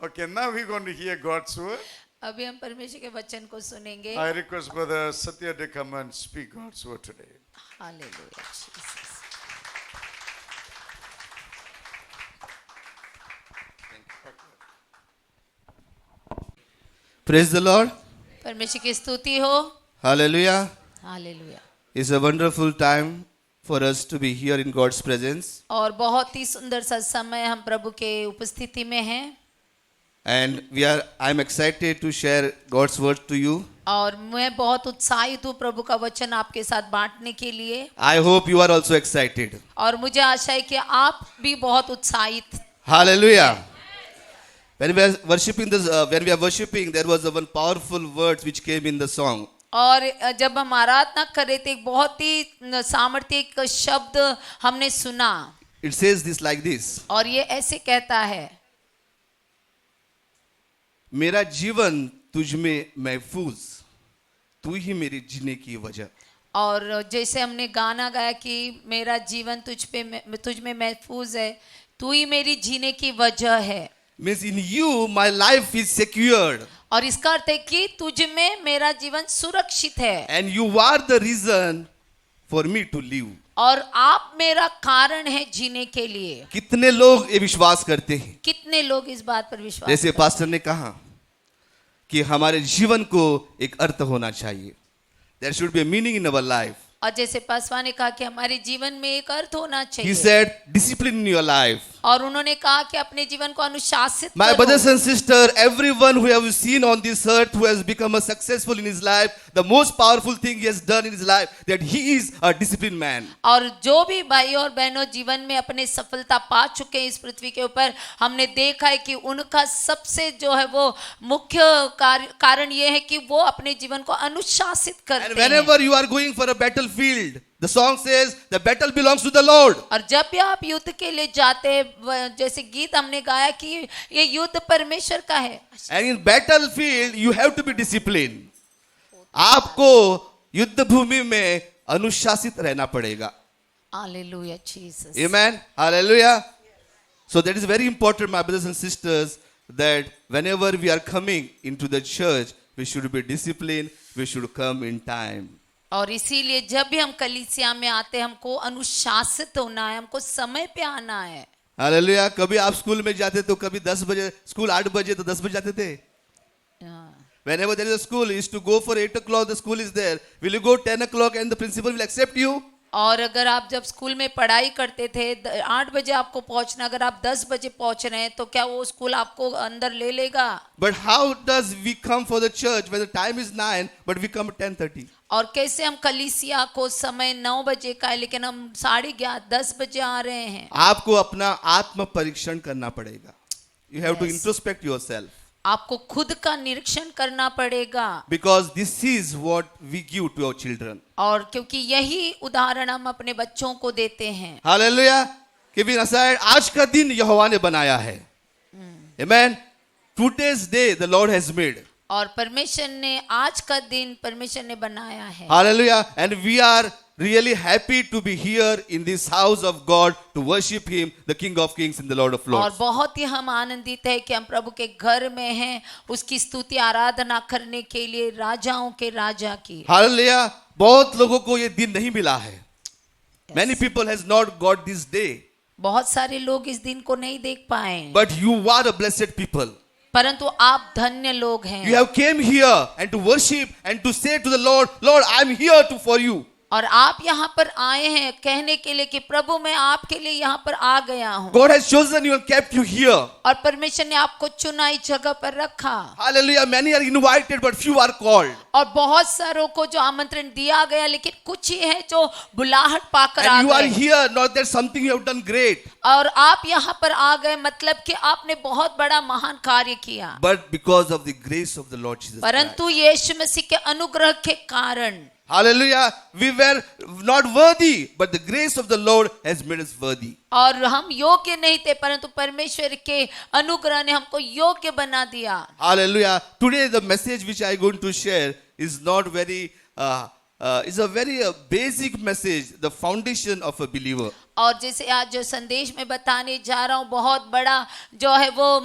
Okay, now we're going to hear God's word. अभी हम परमेश्वर के वचन को सुनेंगे. I request Brother Satya to come and speak God's word today. Hallelujah Jesus. Praise the Lord. परमेश्वर की स्तुति हो. Hallelujah. Hallelujah. It's a wonderful time for us to be here in God's presence. और बहुत ही सुंदर सा समय हम प्रभु के उपस्थिति में हैं. And I'm excited to share God's word to you. और मैं बहुत उत्साहित हूँ प्रभु का वचन आपके साथ बांटने के लिए. I hope you are also excited. और मुझे आशा है कि आप भी बहुत उत्साहित. Hallelujah. When we are worshiping there was one powerful word which came in the song. और जब हम आराधना कर रहे थे एक बहुत ही सामर्थ्यक शब्द हमने सुना. It says this like this. और ये ऐसे कहता है, मेरा जीवन तुझ में महफूज, तू ही मेरे जीने की वजह. और जैसे हमने गाना गाया कि मेरा जीवन तुझ में महफूज है, तू ही मेरी जीने की वजह है. Means in you my life is secured. और इसका अर्थ है कि तुझ में मेरा जीवन सुरक्षित है. And you are the reason for me to live. और आप मेरा कारण है जीने के लिए. कितने लोग ये विश्वास करते हैं? कितने लोग इस बात पर विश्वास जैसे करते पास्टर ने कहा कि हमारे जीवन को एक अर्थ होना चाहिए. There should be a meaning in our life. और जैसे पासवान ने कहा कि हमारे जीवन में एक अर्थ होना He चाहिए. said, discipline in your life. और उन्होंने कहा कि अपने जीवन को अनुशासित My करो. brothers and sisters, everyone who have seen on this earth who has become a successful in his life, the most powerful thing he has done in his life, that he is a disciplined man. और जो भी भाई और बहनों जीवन में अपने सफलता पा चुके हैं इस पृथ्वी के ऊपर, हमने देखा है कि उनका सबसे जो है वो मुख्य कारण ये है कि वो अपने जीवन को अनुशासित And करते हैं. whenever you are going for a battlefield, the song says, the battle belongs to the Lord. और जब भी आप युद्ध के लिए जाते हैं, जैसे गीत हमने गाया कि ये युद्ध परमेश्वर का है. And in battlefield, you have to be disciplined. आपको युद्ध भूमि में अनुशासित रहना पड़ेगा. Hallelujah Jesus. Amen. Hallelujah. So that is very important, my brothers and sisters, that whenever we are coming into the church, we should be disciplined. We should come in time. और इसीलिए जब भी हम कलीसिया में आते हैं हमको अनुशासित होना है, हमको समय पे आना है. हालेलुया. कभी आप स्कूल में जाते तो कभी 10 बजे, स्कूल 8 बजे तो 10 बजे जाते थे. Whenever there is a school, you used to go for 8 o'clock, the school is there. Will you go 10 o'clock and the principal will accept you? और अगर आप जब स्कूल में पढ़ाई करते थे 8 बजे आपको पहुंचना, अगर आप 10 बजे पहुंच रहे हैं तो क्या वो स्कूल आपको अंदर ले लेगा? But how does we come for the church when the time is 9 but we come at 10:30? और कैसे हम कलीसिया को समय 9 बजे का है लेकिन हम 11:30 10 बजे आ रहे हैं? आपको अपना आत्म परीक्षण करना पड़ेगा. You have to Yes. introspect yourself. आपको खुद का निरीक्षण करना पड़ेगा. Because this is what we give to our children. और क्योंकि यही उदाहरण हम अपने बच्चों को देते हैं. Hallelujah. Keeping aside, आज का दिन यहोवा ने बनाया है. Amen. Today's day the Lord has made. और परमेश्वर ने आज का दिन परमेश्वर ने बनाया है. Hallelujah. And we are really happy to be here in this house of God to worship Him, the King of Kings and the Lord of और Lords. बहुत ही हम आनंदित है कि हम प्रभु के घर में हैं, उसकी स्तुति आराधना करने के लिए, राजाओं के राजा की. Hallelujah. बहुत लोगों को ये दिन नहीं मिला है. Many people has not got this day. बहुत सारे लोग इस दिन को नहीं देख पाए. But you are a blessed people. परंतु आप धन्य लोग हैं. You have came here and to worship and to say to the Lord, Lord, I am here for you. और आप यहाँ पर आए हैं कहने के लिए कि प्रभु मैं आपके लिए यहाँ पर आ गया हूँ. God has chosen you and kept you here. और परमेश्वर ने आपको चुना इस जगह पर रखा. Hallelujah. Many are invited but few are called. और बहुत सारों को जो आमंत्रण दिया गया लेकिन कुछ ही है जो बुलाहट पाकर आ And you are गए. here, not that something you have done great. और आप यहाँ पर आ गए मतलब कि आपने बहुत बड़ा महान कार्य किया. But because of the grace of the Lord Jesus Christ. परंतु यीशु मसीह के अनुग्रह के कारण. Hallelujah. We were not worthy, but the grace of the Lord has made us worthy. और हम योग्य नहीं थे परंतु परमेश्वर के अनुग्रह ने हमको योग्य बना दिया. Hallelujah. Today the message which I am going to share is not very, is a very basic message, the foundation of a believer. और जैसे आज जो संदेश में बताने जा रहा हूँ बहुत बड़ा जो है वो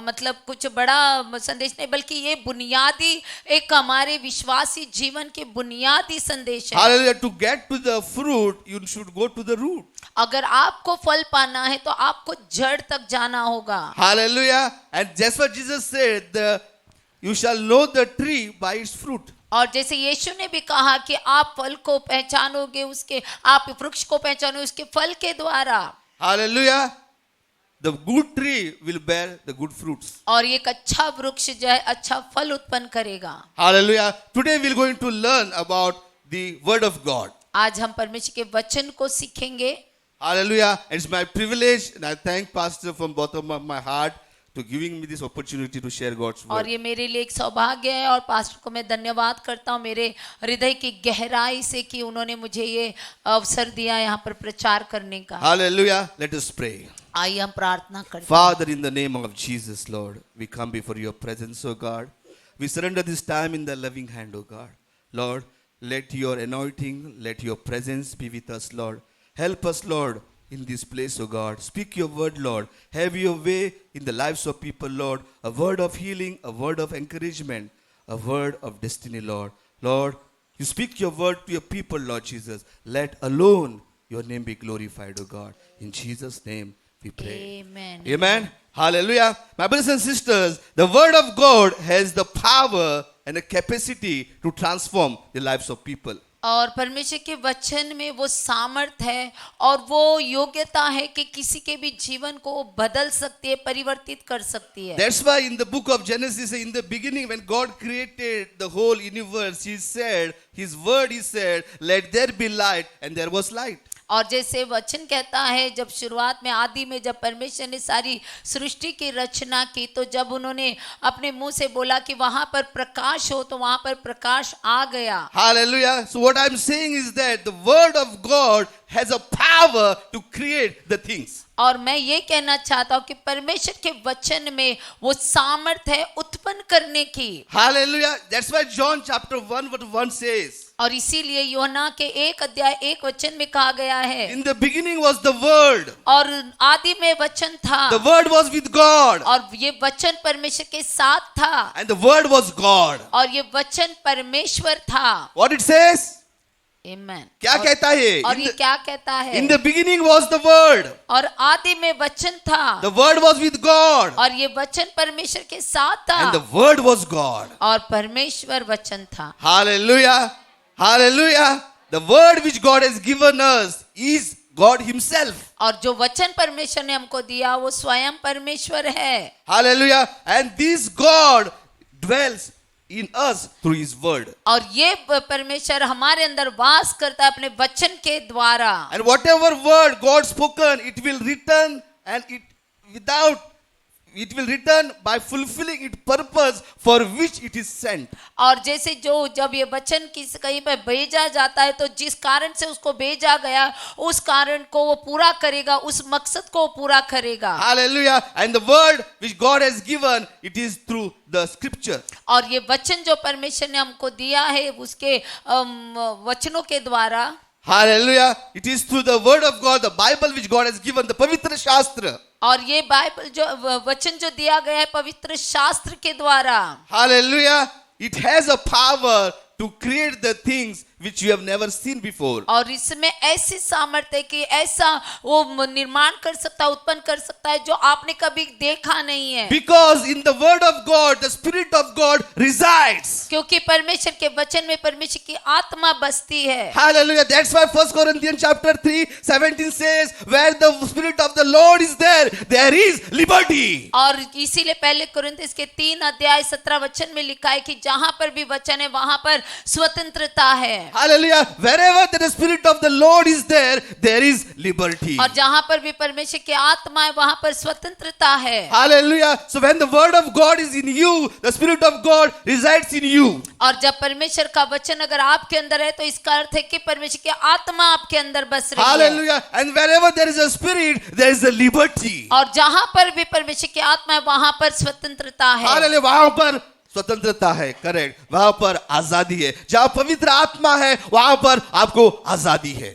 मतलब कुछ बड़ा संदेश नहीं बल्कि ये बुनियादी एक हमारे विश्वासी जीवन के बुनियादी संदेश है। Hallelujah. To get to the fruit, you should go to the root. अगर आपको फल पाना है तो आपको जड़ तक जाना होगा। Hallelujah. And just what Jesus said, you shall know the tree by its fruit. और जैसे यीशु ने भी कहा कि आप फल को पहचानोगे उसके, आप वृक्ष को पहचानोगे उसके फल के द्वारा। Hallelujah. The good tree will bear the good fruits. और एक अच्छा वृक्ष जो है अच्छा फल उत्पन्न करेगा। Hallelujah. Today we are going to learn about the word of God. आज हम परमेश्वर के वचन को सीखेंगे। Hallelujah. It's my privilege and I thank Pastor from bottom of my heart to giving me this opportunity to share God's और word. ये मेरे लिए एक सौभाग्य है और पास्टर को मैं धन्यवाद करता हूँ मेरे हृदय की गहराई से कि उन्होंने मुझे ये अवसर दिया यहाँ पर प्रचार करने का। Hallelujah. Let us pray. आइए हम प्रार्थना करते हैं। Father, in the name of Jesus, Lord, we come before your presence, O God. We surrender this time in the loving hand, O God. Lord, let your anointing, let your presence be with us, Lord. Help us, Lord, in this place, O God. Speak your word, Lord. Have your way in the lives of people, Lord. A word of healing, a word of encouragement, a word of destiny, Lord. Lord, you speak your word to your people, Lord Jesus. Let alone your name be glorified, O God. In Jesus' name we pray. Amen. Amen. Hallelujah. My brothers and sisters, the word of God has the power and the capacity to transform the lives of people. और परमेश्वर के वचन में वो सामर्थ है और वो योग्यता है कि किसी के भी जीवन को बदल सकती है, परिवर्तित कर सकती है। That's why in the book of Genesis, in the beginning, when God created the whole universe, He said, His word, He said, let there be light, and there was light. और जैसे वचन कहता है जब शुरुआत में आदि में जब परमेश्वर ने सारी सृष्टि की रचना की तो जब उन्होंने अपने मुंह से बोला कि वहां पर प्रकाश हो तो वहां पर प्रकाश आ गया। Hallelujah. So what I'm saying is that the word of God has a power to create the things. और मैं ये कहना चाहता हूँ कि परमेश्वर के वचन में वो सामर्थ है उत्पन्न करने की। Hallelujah. That's why John chapter 1 verse 1 says, और इसीलिए यूहन्ना के 1 अध्याय 1 वचन में कहा गया है, in the beginning was the word. और आदि में वचन था, The word was with God. और ये वचन परमेश्वर के साथ था, And the word was God. और ये वचन परमेश्वर था। What it says? Amen. क्या कहता है? और ये क्या कहता है? In the beginning was the word. और आदि में वचन था, The word was with God. और ये वचन परमेश्वर के साथ था, And the word was God. और परमेश्वर वचन था। Hallelujah. Hallelujah. The word which God has given us is God Himself. और जो वचन परमेश्वर ने हमको दिया वो स्वयं परमेश्वर है। Hallelujah. And this God dwells in us through His word. और ये परमेश्वर हमारे अंदर वास करता है अपने वचन के द्वारा। And whatever word God spoken, it will return and it will return by fulfilling its purpose for which it is sent. और जैसे जो जब ये वचन किस कहीं पे भेजा जाता है तो जिस कारण से उसको भेजा गया उस कारण को वो पूरा करेगा, उस मकसद को पूरा करेगा। Hallelujah. And the word which God has given, it is through the scripture. और ये वचन जो परमेश्वर ने हमको दिया है उसके वचनों के द्वारा। Hallelujah. It is through the word of God, the Bible which God has given, the Pavitra Shastra. और ये बाइबल जो वचन जो दिया गया है पवित्र शास्त्र के द्वारा। Hallelujah. It has a power to create the things which you have never seen before. और इसमें ऐसी सामर्थ्य है कि ऐसा वो निर्माण कर सकता है, उत्पन्न कर सकता है जो आपने कभी देखा नहीं है। Because in the word of God, the Spirit of God resides. क्योंकि परमेश्वर के वचन में परमेश्वर की आत्मा बसती है। Hallelujah. That's why 1 Corinthians chapter 3:17 says, where the Spirit of the Lord is there is liberty. और इसीलिए पहले कुरिन्थियों के 3 अध्याय 17 वचन में लिखा है कि जहां पर भी वचन है वहां पर स्वतंत्रता है। Hallelujah. Wherever the Spirit of the Lord is there is liberty. और जहां पर भी परमेश्वर की आत्मा है वहां पर स्वतंत्रता है। Hallelujah. So when the word of God is in you, the Spirit of God resides in you. और जब परमेश्वर का वचन अगर आपके अंदर है तो इसका अर्थ है कि परमेश्वर की आत्मा आपके अंदर बस रही है। Hallelujah. And wherever there is a spirit, there is a liberty. और जहां पर भी परमेश्वर की आत्मा है वहां पर स्वतंत्रता है। Hallelujah. वहां पर स्वतंत्रता है, करेक्ट, वहां पर आजादी है। जहां पवित्र आत्मा है वहां पर आपको आजादी है।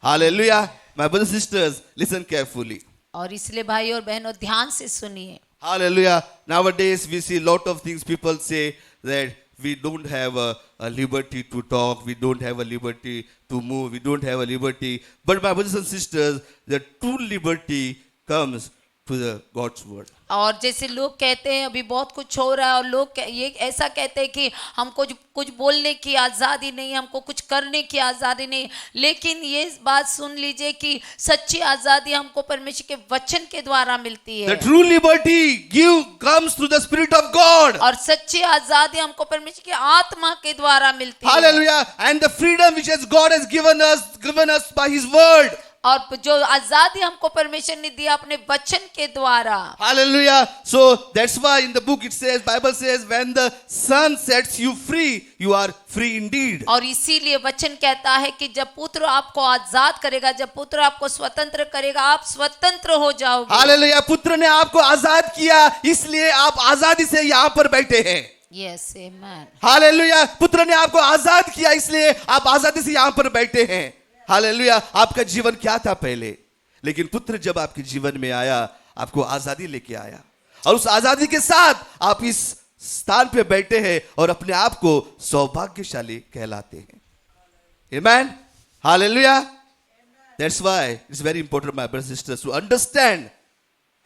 Hallelujah. My brothers and sisters, listen carefully. और इसलिए भाई और बहनों ध्यान से सुनिए। Hallelujah. Nowadays we see a lot of things. People say that we don't have a liberty to talk, we don't have a liberty to move, we don't have a liberty. But my brothers and sisters, the true liberty comes to the God's word. और जैसे लोग कहते हैं अभी बहुत कुछ हो रहा है और लोग ये ऐसा कहते हैं कि हमको कुछ बोलने की आज़ादी नहीं, हमको कुछ करने की आज़ादी नहीं, लेकिन ये बात सुन लीजिए कि सच्ची आज़ादी हमको परमेश्वर के वचन के द्वारा मिलती The है। true liberty comes through the Spirit of God. और सच्ची आज़ादी हमको परमेश्वर की आत्मा के द्वारा मिलती है। Hallelujah. And the freedom which God has given us by His word. और जो आजादी हमको परमेश्वर ने दिया अपने वचन के द्वारा। Hallelujah. So that's why in the book it says, Bible says, when the Son sets you free, you are free indeed. और इसीलिए वचन कहता है कि जब पुत्र आपको आजाद करेगा, जब पुत्र आपको स्वतंत्र करेगा, आप स्वतंत्र हो जाओगे। Hallelujah. पुत्र ने आपको आजाद किया, इसलिए आप आजादी से यहाँ पर बैठे हैं। Yes, amen. Hallelujah. पुत्र ने आपको आजाद किया, इसलिए आप आजादी से यहाँ पर बैठे हैं। हालेलुया। आपका जीवन क्या था पहले, लेकिन पुत्र जब आपके जीवन में आया, आपको आजादी लेके आया, और उस आजादी के साथ आप इस स्थान पे बैठे हैं और अपने आप को सौभाग्यशाली कहलाते हैं। आमेन। Hallelujah. That's why it's very important, my brothers and sisters, to understand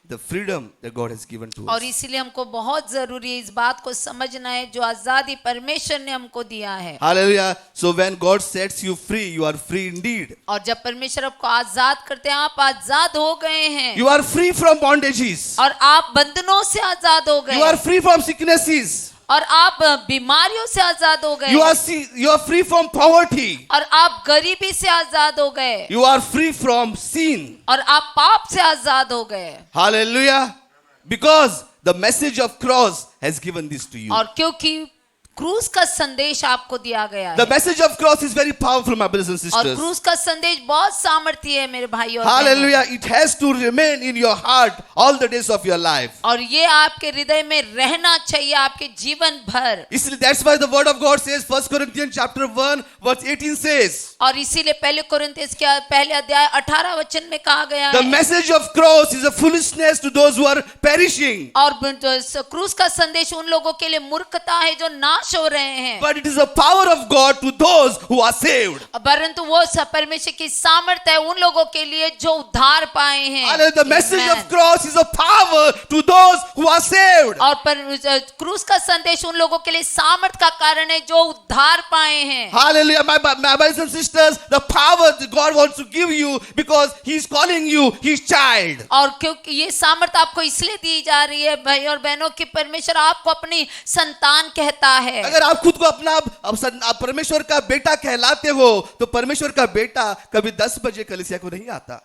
the freedom that God has given to us. और इसीलिए हमको बहुत जरूरी है इस बात को समझना है जो आजादी परमेश्वर ने हमको दिया है। Hallelujah. So when God sets you free, you are free indeed. और जब परमेश्वर आपको आजाद करते हैं, आप आजाद हो गए हैं। You are free from bondages. और आप बंधनों से आजाद हो गए। You are free from sicknesses. और आप बीमारियों से आजाद हो गए। You are free from poverty. और आप गरीबी से आजाद हो गए। You are free from sin. और आप पाप से आजाद हो गए। Hallelujah. Because the message of cross has given this to you. और क्योंकि क्रूस का संदेश आपको दिया गया है। The message of cross is very powerful, my brothers and और sisters. क्रूस का संदेश बहुत सामर्थ्य है मेरे भाई और Hallelujah. It has to remain in your heart all the days of your life. और ये आपके हृदय में रहना चाहिए आपके जीवन भर। Isn't that's why the word of God says, 1 Corinthians chapter 1 verse 18 says, और इसीलिए पहले कोरिन्थियों के पहले अध्याय 18 वचन में कहा गया the है, message of cross is a foolishness to those who are perishing. और क्रूस का संदेश उन लोगों के लिए मूर्खता है जो नाश हो रहे हैं, But it is the power of God to those who are saved. परंतु वो परमेश्वर की सामर्थ्य है उन लोगों के लिए जो उद्धार पाए हैं। Hallelujah. The message Amen. of cross is a power to those who are saved. और क्रूस का संदेश उन लोगों के लिए सामर्थ का कारण है जो उद्धार पाए हैं। Hallelujah. My brothers and sisters, the power that God wants to give you because He is calling you His child. और क्योंकि ये सामर्थ आपको इसलिए दी जा रही है भाई और बहनों की परमेश्वर आपको अपनी संतान कहता है। अगर आप खुद को अपना आप परमेश्वर का बेटा कहलाते हो, तो परमेश्वर का बेटा कभी 10 बजे कलीसिया को नहीं आता।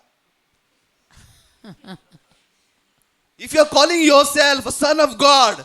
If you are calling yourself a son of God,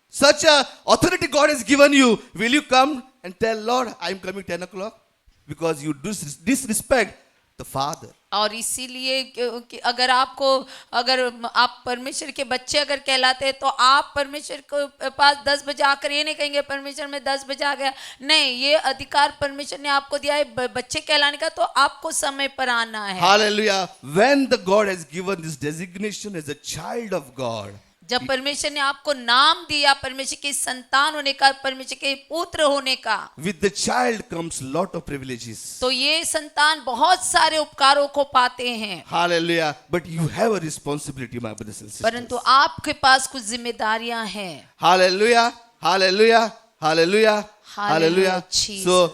such a authority God has given you, will you come and tell Lord, I am coming 10 o'clock? Because you disrespect the Father. और इसीलिए कि अगर आप परमेश्वर के बच्चे अगर कहलाते हैं तो आप परमेश्वर के पास 10 बजे आकर ये नहीं कहेंगे परमेश्वर में 10 बजे आ गया, नहीं, ये अधिकार परमेश्वर ने आपको दिया है बच्चे कहलाने का, तो आपको समय पर आना है। Hallelujah. When the God has given this designation as a child of God, जब परमेश्वर ने आपको नाम दिया परमेश्वर के संतान होने का, परमेश्वर के पुत्र होने का, with the child comes lot of privileges. तो ये संतान बहुत सारे उपकारों को पाते हैं। Hallelujah. But you have a responsibility, my brothers and sisters. परंतु आपके पास कुछ जिम्मेदारियां हैं। Hallelujah. Hallelujah. Hallelujah. Hallelujah. So,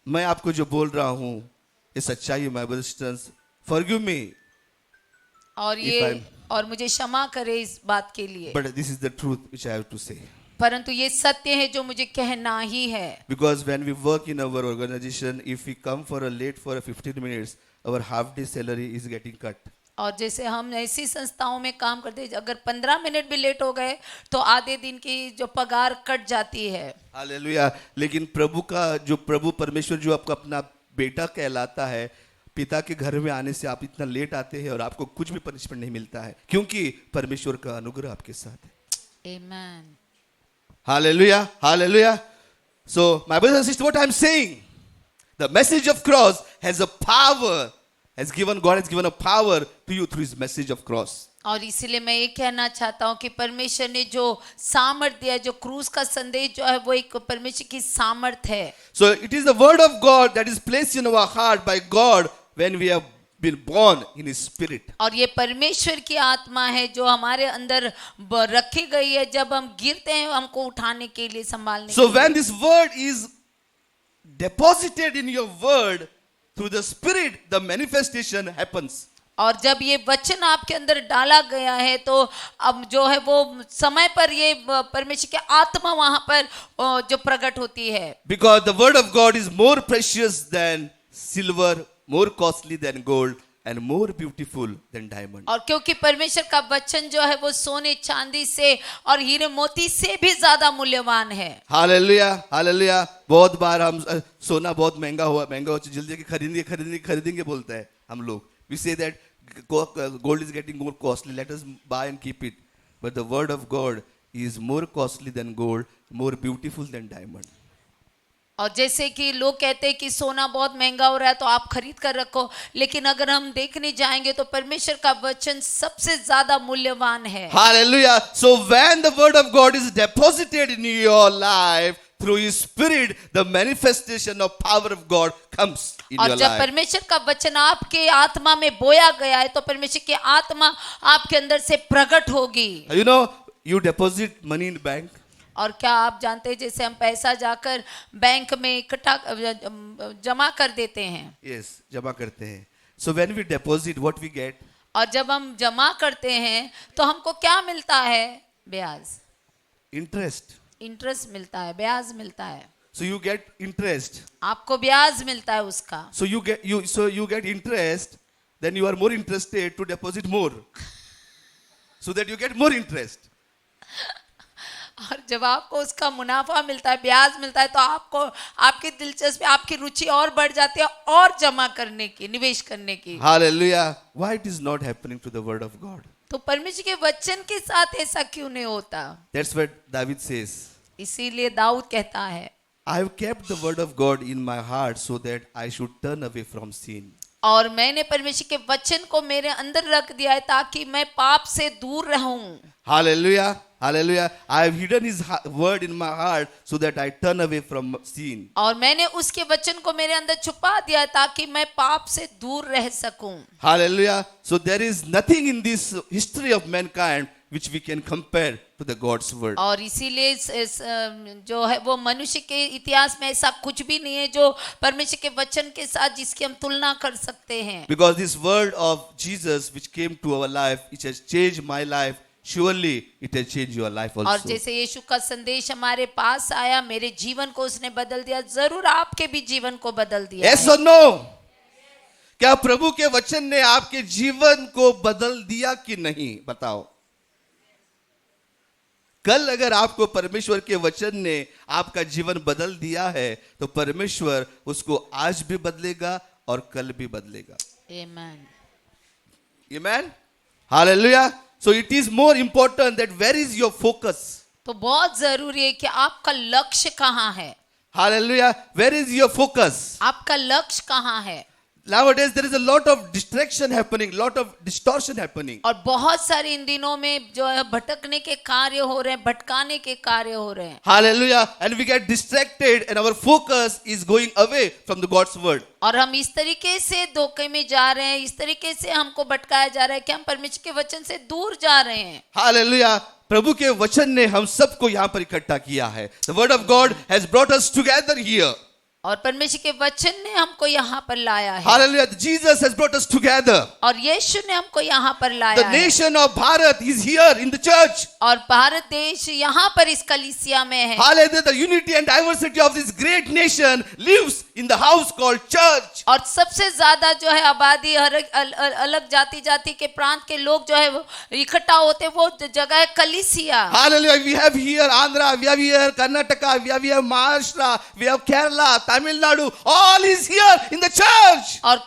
मैं आपको जो बोल रहा हूँ ये सच्चाई है, my brothers and sisters. Forgive me. और मुझे क्षमा करे इस बात के लिए, But this is the truth which I have to say. परंतु ये सत्य है जो मुझे कहना ही है। Because when we work in our organization, if we come for a late for a 15 minutes, our half day salary is getting cut. और जैसे हम ऐसी संस्थाओं में काम करते हैं, अगर 15 मिनट भी लेट हो गए तो आधे दिन की जो पगार कट जाती है। हालेलुया। लेकिन प्रभु परमेश्वर जो आपका अपना बेटा कहलाता है, पिता के घर में आने से आप इतना लेट आते हैं और आपको कुछ भी पनिशमेंट नहीं मिलता है, क्योंकि परमेश्वर का अनुग्रह आपके साथ है। Amen. Hallelujah. Hallelujah. So, my brothers and sisters, what I'm saying, the message of cross has a power God has given a power to you through his message of cross. और इसीलिए मैं ये कहना चाहता हूँ कि परमेश्वर ने जो सामर्थ दिया है, जो क्रूस का संदेश जो है वो एक परमेश्वर की सामर्थ है. So it is the word of God that is placed in our heart by God when we have been born in his spirit. और ये परमेश्वर की आत्मा है जो हमारे अंदर रखी गई है, जब हम गिरते हैं हमको उठाने के लिए, संभालने So के लिए. when this word is deposited in your word through the spirit, the manifestation happens. और जब ये वचन आपके अंदर डाला गया है तो अब जो है वो समय पर ये परमेश्वर की आत्मा वहां पर जो प्रकट होती है. Because the word of God is more precious than silver, more costly than gold, and more beautiful than diamond. और क्योंकि परमेश्वर का वचन जो है वो सोने चांदी से और हीरे मोती से भी ज्यादा मूल्यवान है. Hallelujah, hallelujah. बहुत बार हम सोना बहुत महंगा हो जल्दी खरीदेंगे बोलते हैं हम लोग. We say that gold is getting more costly, let us buy and keep it. But the word of God is more costly than gold, more beautiful than diamond. और जैसे कि लोग कहते हैं कि सोना बहुत महंगा हो रहा है तो आप खरीद कर रखो, लेकिन अगर हम देखने जाएंगे तो परमेश्वर का वचन सबसे ज्यादा मूल्यवान है. Hallelujah. So when the word of God is deposited in your life through his spirit, the manifestation of power of God comes in your और जब life. परमेश्वर का वचन आपके आत्मा में बोया गया है तो परमेश्वर की आत्मा आपके अंदर से प्रकट होगी. You know, you deposit money in bank. और क्या आप जानते हैं जैसे हम पैसा जाकर बैंक में इकट्ठा जमा कर देते हैं. Yes, जमा करते हैं. So when we deposit, what we get? और जब हम जमा करते हैं तो हमको क्या मिलता है? ब्याज, Interest. इंटरेस्ट मिलता है, ब्याज मिलता है. So you get interest. आपको ब्याज मिलता है उसका. So you get interest. Then you are more interested to deposit more, so that you get more interest. और जब आपको उसका मुनाफा मिलता है, ब्याज मिलता है, तो आपको आपकी दिलचस्पी, आपकी रुचि और बढ़ जाती है और जमा करने की, निवेश करने की. Hallelujah. Why it is not happening to the word of God? तो परमेश्वर के वचन के साथ ऐसा क्यों नहीं होता? That's what David says. इसीलिए दाऊद कहता है, I have kept the word of God in my heart so that I should turn away from sin. और मैंने परमेश्वर के वचन को मेरे अंदर रख दिया है ताकि मैं पाप से दूर रहूं. Hallelujah. Hallelujah. I have hidden his word in my heart so that I turn away from sin. और मैंने उसके वचन को मेरे अंदर छुपा दिया ताकि मैं पाप से दूर रह सकूं. Hallelujah. So there is nothing in this history of mankind which we can compare to the God's word. और इसीलिए इस जो है वो मनुष्य के इतिहास में ऐसा कुछ भी नहीं है जो परमेश्वर के वचन के साथ जिसकी हम तुलना कर सकते हैं. Because this word of Jesus which came to our life, it has changed my life. Surely it has changed your life also. और जैसे यीशु का संदेश हमारे पास आया, मेरे जीवन को उसने बदल दिया, जरूर आपके भी जीवन को बदल दिया. Yes or no? क्या प्रभु के वचन ने आपके जीवन को बदल दिया कि नहीं? बताओ. कल अगर आपको परमेश्वर के वचन ने आपका जीवन बदल दिया है तो परमेश्वर उसको आज भी बदलेगा और कल भी बदलेगा. Amen. Amen. Hallelujah. So it is more important that where is your focus? तो बहुत जरूरी है कि आपका लक्ष्य कहाँ है. Hallelujah. Where is your focus? आपका लक्ष्य कहाँ है. Nowadays there is a lot of distraction happening, lot of distortion happening. और बहुत सारे इन दिनों में जो है भटकने के कार्य हो रहे हैं, भटकाने के कार्य हो रहे हैं. Hallelujah. And we get distracted and our focus is going away from the God's word. और हम इस तरीके से धोखे में जा रहे हैं, इस तरीके से हमको भटकाया जा रहा है कि हम परमेश्वर के वचन से दूर जा रहे हैं. Hallelujah. प्रभु के वचन ने हम सबको यहाँ पर इकट्ठा किया है. The word of God has brought us together here. और परमेश्वर के वचन ने हमको यहाँ पर लाया है. Hallelujah. Jesus has brought us together. और यीशु ने हमको यहाँ पर लाया The है. nation of Bharat is here in the church. और भारत देश यहाँ पर इस कलीसिया में है. Hallelujah. The unity and diversity of this great nation lives in the house called church. और सबसे ज्यादा जो है आबादी अलग जाति जाति के प्रांत के लोग जो है वो इकट्ठा होते, वो जगह है कलीसिया. Hallelujah. We have here Andhra, we have here Karnataka, we have here Maharashtra, we have Kerala, Tamil Nadu, all is here in the church. और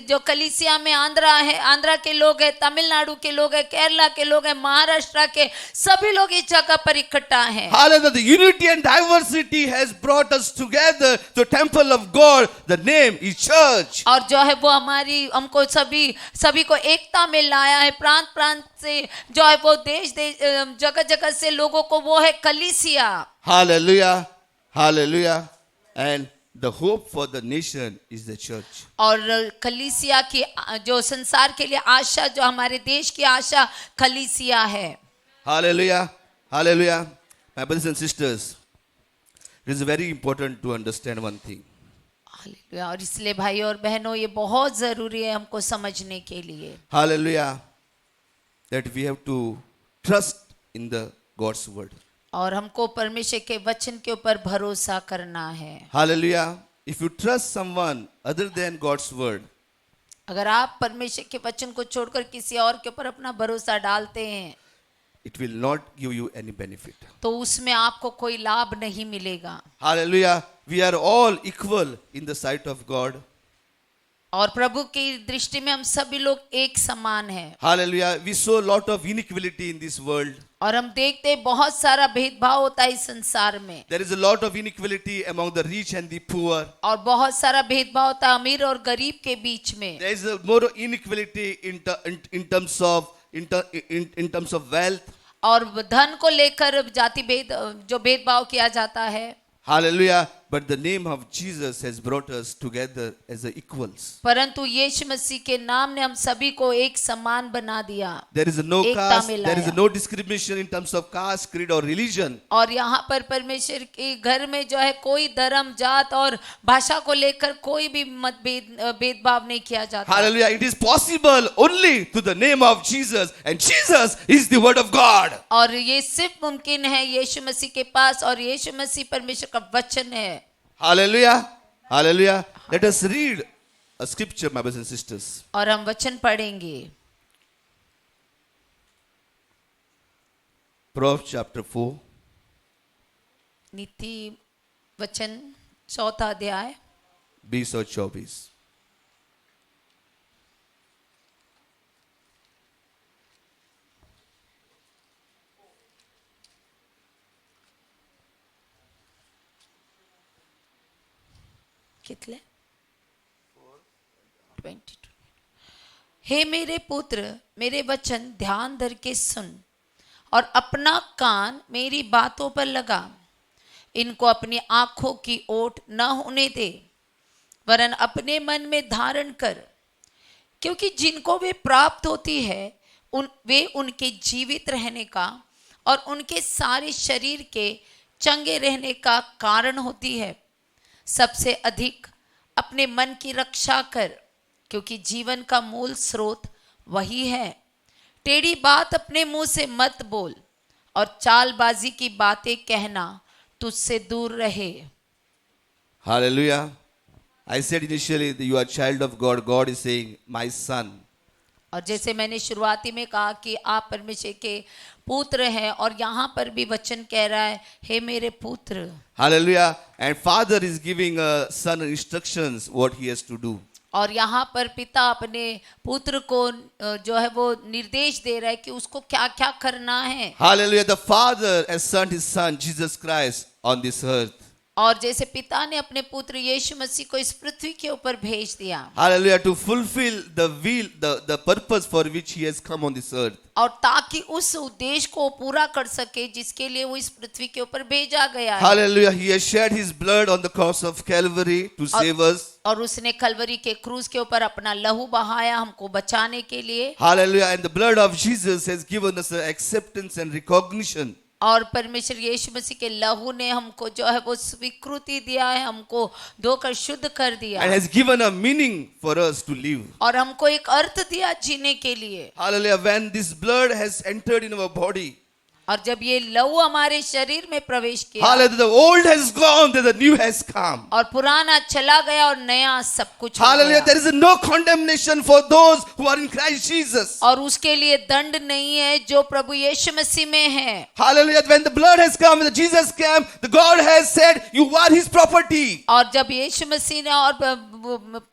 जो कलीसिया में आंध्रा है, आंध्रा के लोग हैं, तमिलनाडु के लोग हैं, केरला के लोग हैं, महाराष्ट्र के सभी लोग इस जगह पर इकट्ठा हैं। Hallelujah. The unity and diversity has brought us together to the temple of God. The name is church. और जो है वो हमको सभी को एकता में लाया है, प्रांत प्रांत से जो है वो देश जगह जगह से लोगों को, वो है कलीसिया। Hallelujah. Hallelujah. And the hope for the nation is the church. और कलीसिया की जो संसार के लिए आशा, जो हमारे देश की आशा कलीसिया है। Hallelujah. Hallelujah. My brothers and sisters, it is very important to understand one thing. Hallelujah. और इसलिए भाई और बहनों, ये बहुत जरूरी है हमको समझने के लिए। Hallelujah. That we have to trust in the God's word. और हमको परमेश्वर के वचन के ऊपर भरोसा करना है। Hallelujah. If you trust someone other than God's word, अगर आप परमेश्वर के वचन को छोड़कर किसी और के ऊपर अपना भरोसा डालते हैं, it will not give you any benefit. तो उसमें आपको कोई लाभ नहीं मिलेगा। Hallelujah. We are all equal in the sight of God. और प्रभु की दृष्टि में हम सभी लोग एक समान हैं। Hallelujah. We saw a lot of inequality in this world. और हम देखते हैं बहुत सारा भेदभाव होता है इस संसार में। There is a lot of inequality among the rich and the poor. और बहुत सारा भेदभाव होता है अमीर और गरीब के बीच में। There is a more inequality in terms of wealth. और धन को लेकर जाति जो भेदभाव किया जाता है। Hallelujah. But the name of Jesus has brought us together as equals. परंतु यीशु मसीह के नाम ने हम सभी को एक समान बना दिया। There is no Ekta caste, में there is लाया। no discrimination in terms of caste, creed or religion. और यहाँ पर परमेश्वर के घर में जो है कोई धर्म, जात और भाषा को लेकर कोई भी भेदभाव नहीं किया जाता। Hallelujah. It is possible only through the name of Jesus, and Jesus is the word of God. और ये सिर्फ मुमकिन है यीशु मसीह के पास, और यीशु मसीह परमेश्वर का वचन है। Hallelujah. Hallelujah. Let us read a scripture, my brothers and sisters. और हम वचन पढ़ेंगे। Proverbs chapter 4. नीति वचन 4 अध्याय 20 और 24. कितने 22। हे मेरे पुत्र, मेरे वचन ध्यान धर के सुन और अपना कान मेरी बातों पर लगा। इनको अपनी आंखों की ओट न होने दे, वरन अपने मन में धारण कर, क्योंकि जिनको वे प्राप्त होती है वे उनके जीवित रहने का और उनके सारे शरीर के चंगे रहने का कारण होती है। सबसे अधिक अपने मन की रक्षा कर, क्योंकि जीवन का मूल स्रोत वही है। टेढ़ी बात अपने मुंह से मत बोल, और चालबाजी की बातें कहना तुझसे दूर रहे। Hallelujah. I said initially that you are a child of God. God is saying, my son. और जैसे मैंने शुरुआती में कहा कि आप परमेश्वर के पुत्र हैं, और यहाँ पर भी वचन कह रहा है, हे मेरे पुत्र। Hallelujah. And father is giving a son instructions what he has to do. और यहाँ पर पिता अपने पुत्र को जो है वो निर्देश दे रहा है कि उसको क्या क्या करना है। Hallelujah. The father has sent his son Jesus Christ on this earth. और जैसे पिता ने अपने पुत्र यीशु मसीह को इस पृथ्वी के ऊपर भेज दिया। Hallelujah. To fulfill the will, the purpose for which he has come on this earth. और ताकि उस उद्देश्य को पूरा कर सके जिसके लिए वो इस पृथ्वी के ऊपर भेजा गया है। Hallelujah. He has shed his blood on the cross of Calvary to save us. और उसने कलवरी के क्रूस के ऊपर अपना लहू बहाया हमको बचाने के लिए। Hallelujah. And the blood of Jesus has given us acceptance and recognition. और परमेश्वर यीशु मसीह के लहू ने हमको जो है वो स्वीकृति दिया है, हमको धोकर शुद्ध कर दिया। And has given a meaning for us to live. और हमको एक अर्थ दिया जीने के लिए। Hallelujah. When this blood has entered in our body, और जब ये लहू हमारे शरीर में प्रवेश किया, Hallelujah. The old has gone, the new has come. और पुराना चला गया और नया सब कुछ हो Hallelujah. गया। There is no condemnation for those who are in Christ Jesus. और उसके लिए दंड नहीं है जो प्रभु यीशु मसीह में है। Hallelujah. When the blood has come, when the Jesus came, the God has said, you are his property. और जब यीशु मसीह ने और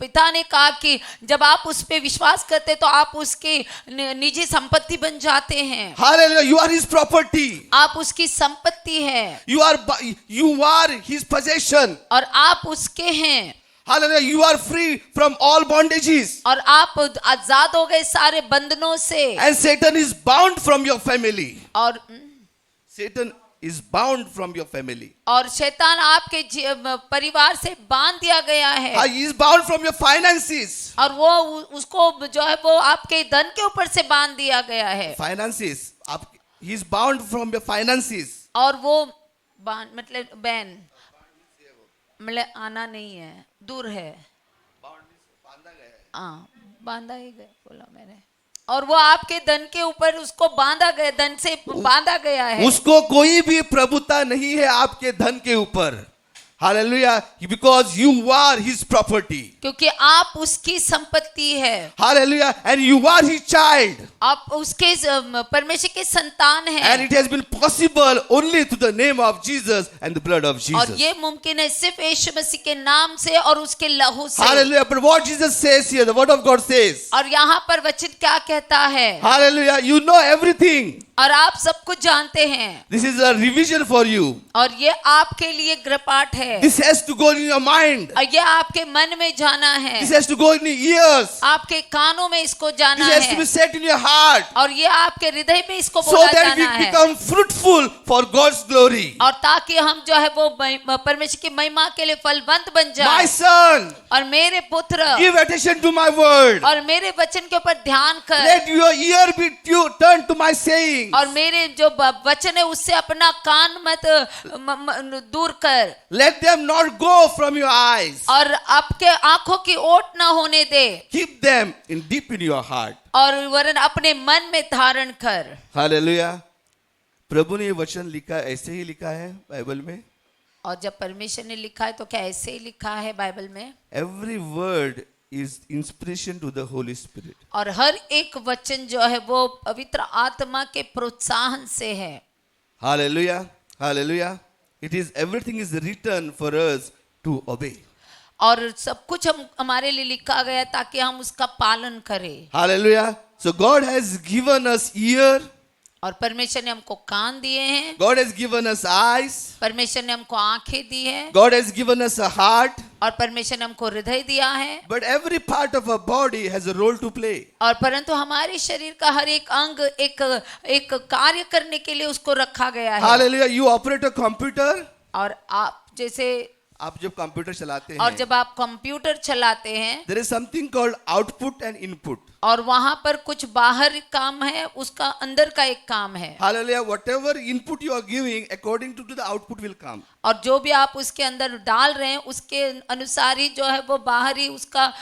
पिता ने कहा कि जब आप उस पे विश्वास करते तो आप उसकी निजी संपत्ति बन जाते हैं। Hallelujah. You are his property. आप उसकी संपत्ति है You are his possession. और आप उसके हैं। Hallelujah. You are free from all bondages. और आप आजाद हो गए सारे बंधनों से। And Satan is bound from your family. और Satan is bound from your family. और शैतान आपके परिवार से बांध दिया गया है। He is bound from your finances. और वो उसको जो है वो आपके धन के ऊपर से बांध दिया गया है। Finances. He is bound from your finances. और वो मतलब बैन मतलब आना नहीं है, दूर है। हाँ, बांधा ही गया बोला मैंने। और वो आपके धन के ऊपर उसको बांधा गया, धन से बांधा गया है। उसको कोई भी प्रभुता नहीं है आपके धन के ऊपर। Hallelujah. Because you are his property. क्योंकि आप उसकी संपत्ति है। Hallelujah. And you are his child. आप उसके परमेश्वर के संतान हैं। And it has been possible only through the name of Jesus and the blood of Jesus. और ये मुमकिन है सिर्फ यीशु मसीह के नाम से और उसके लहू से। Hallelujah. But what Jesus says here, the word of God says. और यहाँ पर वचन क्या कहता है? Hallelujah. You know everything. और आप सब कुछ जानते हैं। This is a revision for you. और ये आपके लिए गृहपाठ है। This has to go in your mind. और ये आपके मन में जाना है। This has to go in your ears. आपके कानों में इसको जाना This has to है। be set in your heart. और ये आपके हृदय में इसको So बोला that we जाना है। become fruitful for God's glory. और ताकि हम जो है वो परमेश्वर की महिमा के लिए फलवंत बन My जाए। son, और मेरे पुत्र, give attention to my word. और मेरे वचन के ऊपर ध्यान कर। Let your ear be turned to my saying. और मेरे जो वचन है उससे अपना कान मत दूर कर। Let them not go from your eyes. और आपके आंखों की ओट ना होने दे। Keep them in deep in your heart. और वरन अपने मन में धारण कर। Hallelujah. प्रभु ने ये वचन लिखा, ऐसे ही लिखा है बाइबल में। और जब परमेश्वर ने लिखा है तो क्या ऐसे ही लिखा है बाइबल में? Every word is inspiration to the Holy Spirit. और हर एक वचन जो है वो पवित्र आत्मा के प्रोत्साहन से है। Hallelujah. Hallelujah. It is everything is written for us to obey. और सब कुछ हमारे लिए लिखा गया ताकि हम उसका पालन करें। Hallelujah. So God has given us ear. और परमेश्वर ने हमको कान दिए हैं। God has given us eyes. परमेश्वर ने हमको आंखें दी है। God has given us a heart. और परमेश्वर ने हमको हृदय दिया है। But every part of our body has a role to play. और परंतु हमारे शरीर का हर एक अंग एक कार्य करने के लिए उसको रखा गया है। Hallelujah. You operate a computer. और आप जैसे आप जब कंप्यूटर चलाते हैं, और जब आप कंप्यूटर चलाते हैं, there is something called output and input. और वहां पर कुछ बाहर काम है, उसका अंदर का एक काम है। Hallelujah. Whatever input you are giving, according to the output will come. और जो भी आप उसके अंदर डाल रहे हैं उसके अनुसार ही जो है वो बाहरी उसका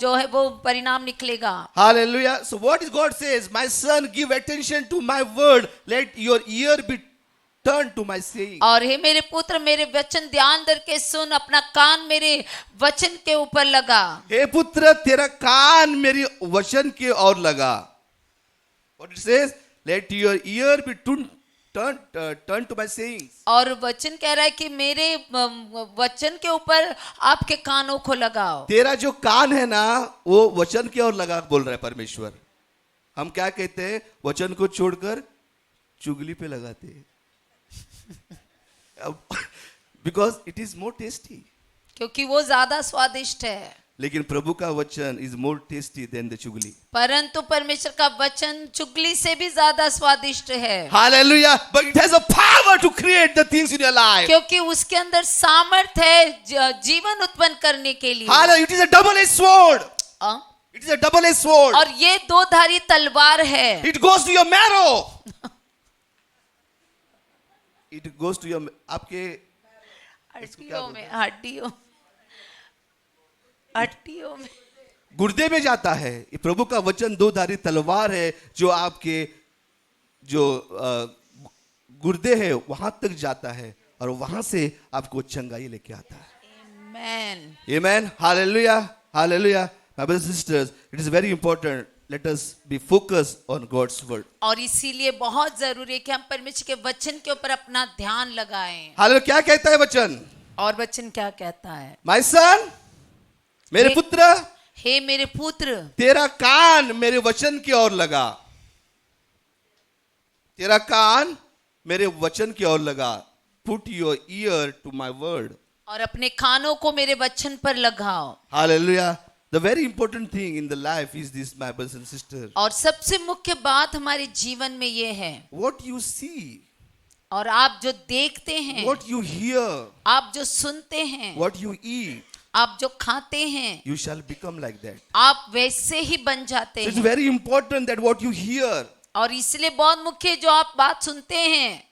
जो है वो परिणाम निकलेगा। Hallelujah. So what is God says? My son, give attention to my word. Let your ear be turned to my saying. और हे मेरे पुत्र, मेरे वचन ध्यान करके सुन, अपना कान मेरे वचन के ऊपर लगा। हे पुत्र, तेरा कान मेरी वचन के ओर लगा। What it says? Let your ear be turned to my sayings. और वचन कह रहा है कि मेरे वचन के ऊपर आपके कानों को लगाओ। तेरा जो कान है ना, वो वचन के ओर लगा बोल रहा है परमेश्वर। हम क्या कहते हैं? वचन को छोड़कर चुगली पे लगाते हैं। Because it is more tasty. क्योंकि वो ज्यादा स्वादिष्ट है। लेकिन प्रभु का वचन is more tasty than the चुगली। परंतु परमेश्वर का वचन चुगली से भी ज्यादा स्वादिष्ट है। Hallelujah. But it has a power to create the things in your life. क्योंकि उसके अंदर सामर्थ है जीवन उत्पन्न करने के लिए। Hallelujah. It is a double-edged sword. It is a double-edged sword. और ये दो धारी तलवार है। It goes to your marrow. It goes to your आपके हड्डियों में गुर्दे में जाता है। ये प्रभु का वचन दो धारी तलवार है जो आपके जो गुर्दे है वहां तक जाता है और वहां से आपको चंगाई लेके आता है. Amen. Amen. Hallelujah. Hallelujah. My brothers and sisters, it is very important. Let us be focused on God's word. और इसीलिए बहुत जरूरी है कि हम परमेश्वर के वचन के ऊपर अपना ध्यान लगाएं. Hallelujah. क्या कहता है वचन? और वचन क्या कहता है? My son, मेरे हे- पुत्र, हे मेरे पुत्र, तेरा कान मेरे वचन की ओर लगा. तेरा कान मेरे वचन की ओर लगा. Put your ear to my word. और अपने कानों को मेरे वचन पर लगाओ. Hallelujah. The very important thing in the life is this, my brothers and sisters. और सबसे मुख्य बात हमारे जीवन में ये है, What you see, और आप जो देखते हैं, what you hear, आप जो सुनते हैं, what you eat, आप जो खाते हैं, you shall become like that. आप वैसे ही बन जाते So it's हैं. very important that what you hear, और इसलिए बहुत मुख्य है जो आप बात सुनते हैं,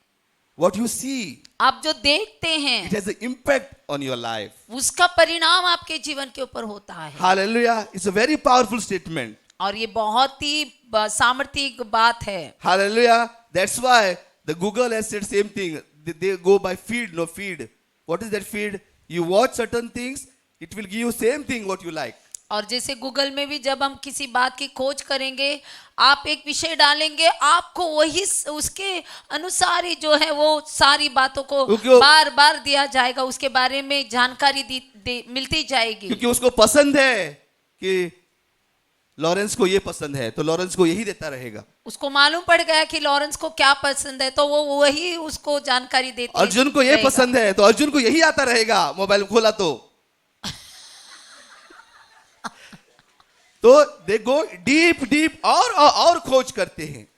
what you see, आप जो देखते it हैं, has an impact on your life. उसका परिणाम आपके जीवन के ऊपर होता है. Hallelujah. It's a very powerful statement. और ये बहुत ही सामर्थ्य बात है. Hallelujah. That's why the Google has said same thing. They go by feed, no feed. What is that feed? You watch certain things, it will give you same thing what you like. और जैसे Google में भी जब हम किसी बात की खोज करेंगे, आप एक विषय डालेंगे, आपको वही उसके अनुसार ही जो है वो सारी बातों को क्योंकि- बार बार दिया जाएगा, उसके बारे में जानकारी मिलती जाएगी. क्योंकि उसको पसंद है कि लॉरेंस को ये पसंद है तो लॉरेंस को यही देता रहेगा. उसको मालूम पड़ गया कि लॉरेंस को क्या पसंद है, तो वो वही उसको जानकारी देती अर्जुन को ये रहेगा. पसंद है तो अर्जुन को यही आता रहेगा. मोबाइल खोला तो दे गो डीप डीप और खोज करते हैं.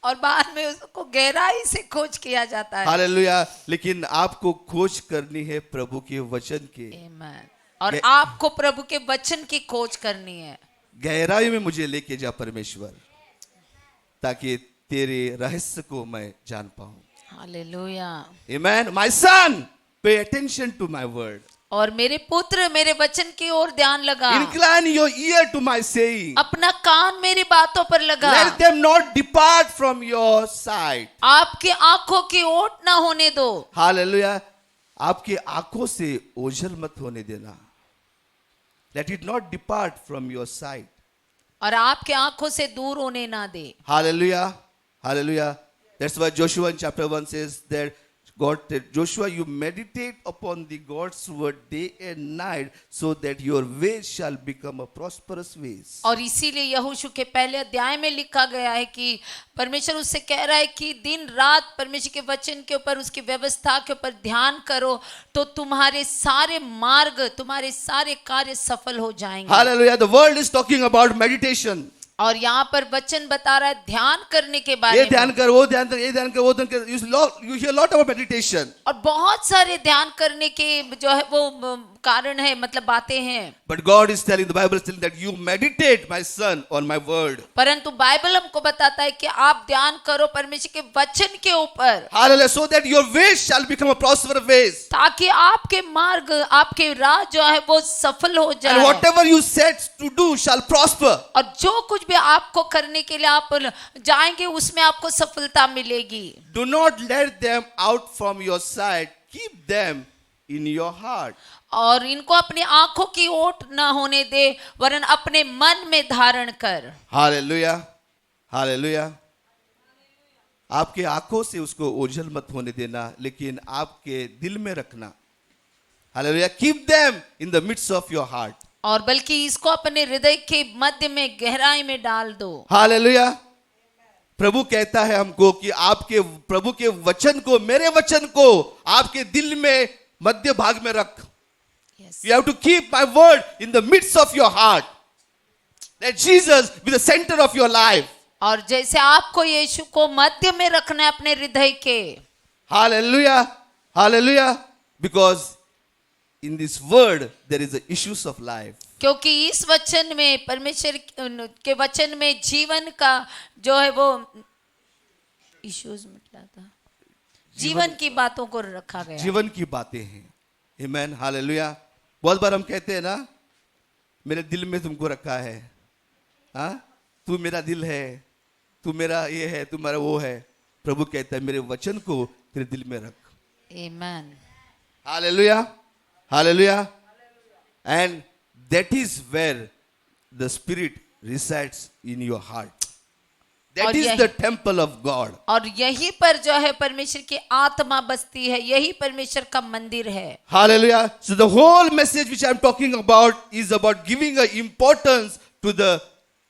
और बाद में उसको गहराई से खोज किया जाता है. हालेलुया. लेकिन आपको खोज करनी है प्रभु के वचन के. Amen. और आपको प्रभु के वचन की खोज करनी है. गहराई में मुझे लेके जा परमेश्वर, ताकि तेरे रहस्य को मैं जान पाऊं. Hallelujah. Amen. My son, pay attention to my word. और मेरे पुत्र मेरे वचन की ओर ध्यान लगा. Incline your ear to my saying. अपना कान मेरी बातों पर लगा. Let them not depart from your sight. आपकी आंखों की ओट ना होने दो. Hallelujah. आपके आंखों से ओझल मत होने देना. Let it not depart from your sight. और आपके आंखों से दूर होने ना दे. Hallelujah. Hallelujah. That's why Joshua in chapter 1 says that God said, Joshua, you meditate upon the God's word day and night, so that your ways shall become a prosperous ways. और इसीलिए यहोशू के पहले अध्याय में लिखा गया है कि परमेश्वर उससे कह रहा है कि दिन रात परमेश्वर के वचन के ऊपर, उसकी व्यवस्था के ऊपर ध्यान करो, तो तुम्हारे सारे मार्ग, तुम्हारे सारे कार्य सफल हो जाएंगे. Hallelujah. The world is talking about meditation. और यहाँ पर वचन बता रहा है ध्यान करने के ये बारे ध्यान में. कर, वो ध्यान कर, ये ध्यान कर, वो ध्यान कर. You hear a lot about meditation. और बहुत सारे ध्यान करने के जो है वो कारण है, मतलब बातें हैं. But God is telling, the Bible is telling that you meditate, my son, on my word. परंतु बाइबल हमको बताता है कि आप ध्यान करो परमेश्वर के वचन के ऊपर, Hallelujah. So that your ways shall become a prosperous ways. ताकि आपके मार्ग, आपके राह जो है वो सफल हो And जाए. whatever you set to do shall prosper. और जो कुछ भी आपको करने के लिए आप जाएंगे उसमें आपको सफलता मिलेगी. Do not let them out from your sight. Keep them in your heart. और इनको अपनी आंखों की ओट ना होने दे, वरन अपने मन में धारण कर. Hallelujah. Hallelujah. आपके आंखों से उसको ओझल मत होने देना, लेकिन आपके दिल में रखना. Hallelujah. Keep them in the midst of your heart. और बल्कि इसको अपने हृदय के मध्य में, गहराई में डाल दो. Hallelujah. प्रभु कहता है हमको कि आपके प्रभु के वचन को, मेरे वचन को आपके दिल में मध्य भाग में रख. Yes. You have to keep my word in the midst of your heart. Let Jesus be the center of your life. और जैसे आपको यीशु को मध्य में रखना है अपने हृदय के. Hallelujah. Hallelujah. Because in this word there is the issues of life. क्योंकि इस वचन में, परमेश्वर के वचन में जीवन का जो है वो इश्यूज मिटला था, जीवन की बातों को रखा गया. जीवन की बातें हैं. Amen. Hallelujah. बहुत बार हम कहते हैं ना, मेरे दिल में तुमको रखा है. हाँ, तू मेरा दिल है, तू मेरा ये है, तू मेरा वो है. प्रभु कहता है मेरे वचन को तेरे दिल में रख. Amen. Hallelujah. Hallelujah. And that is where the Spirit resides in your heart. That और is यही- the temple of God. और यहीं पर जो है परमेश्वर की आत्मा बसती है, यही परमेश्वर का मंदिर है. Hallelujah. So the whole message which I am talking about is about giving a importance to the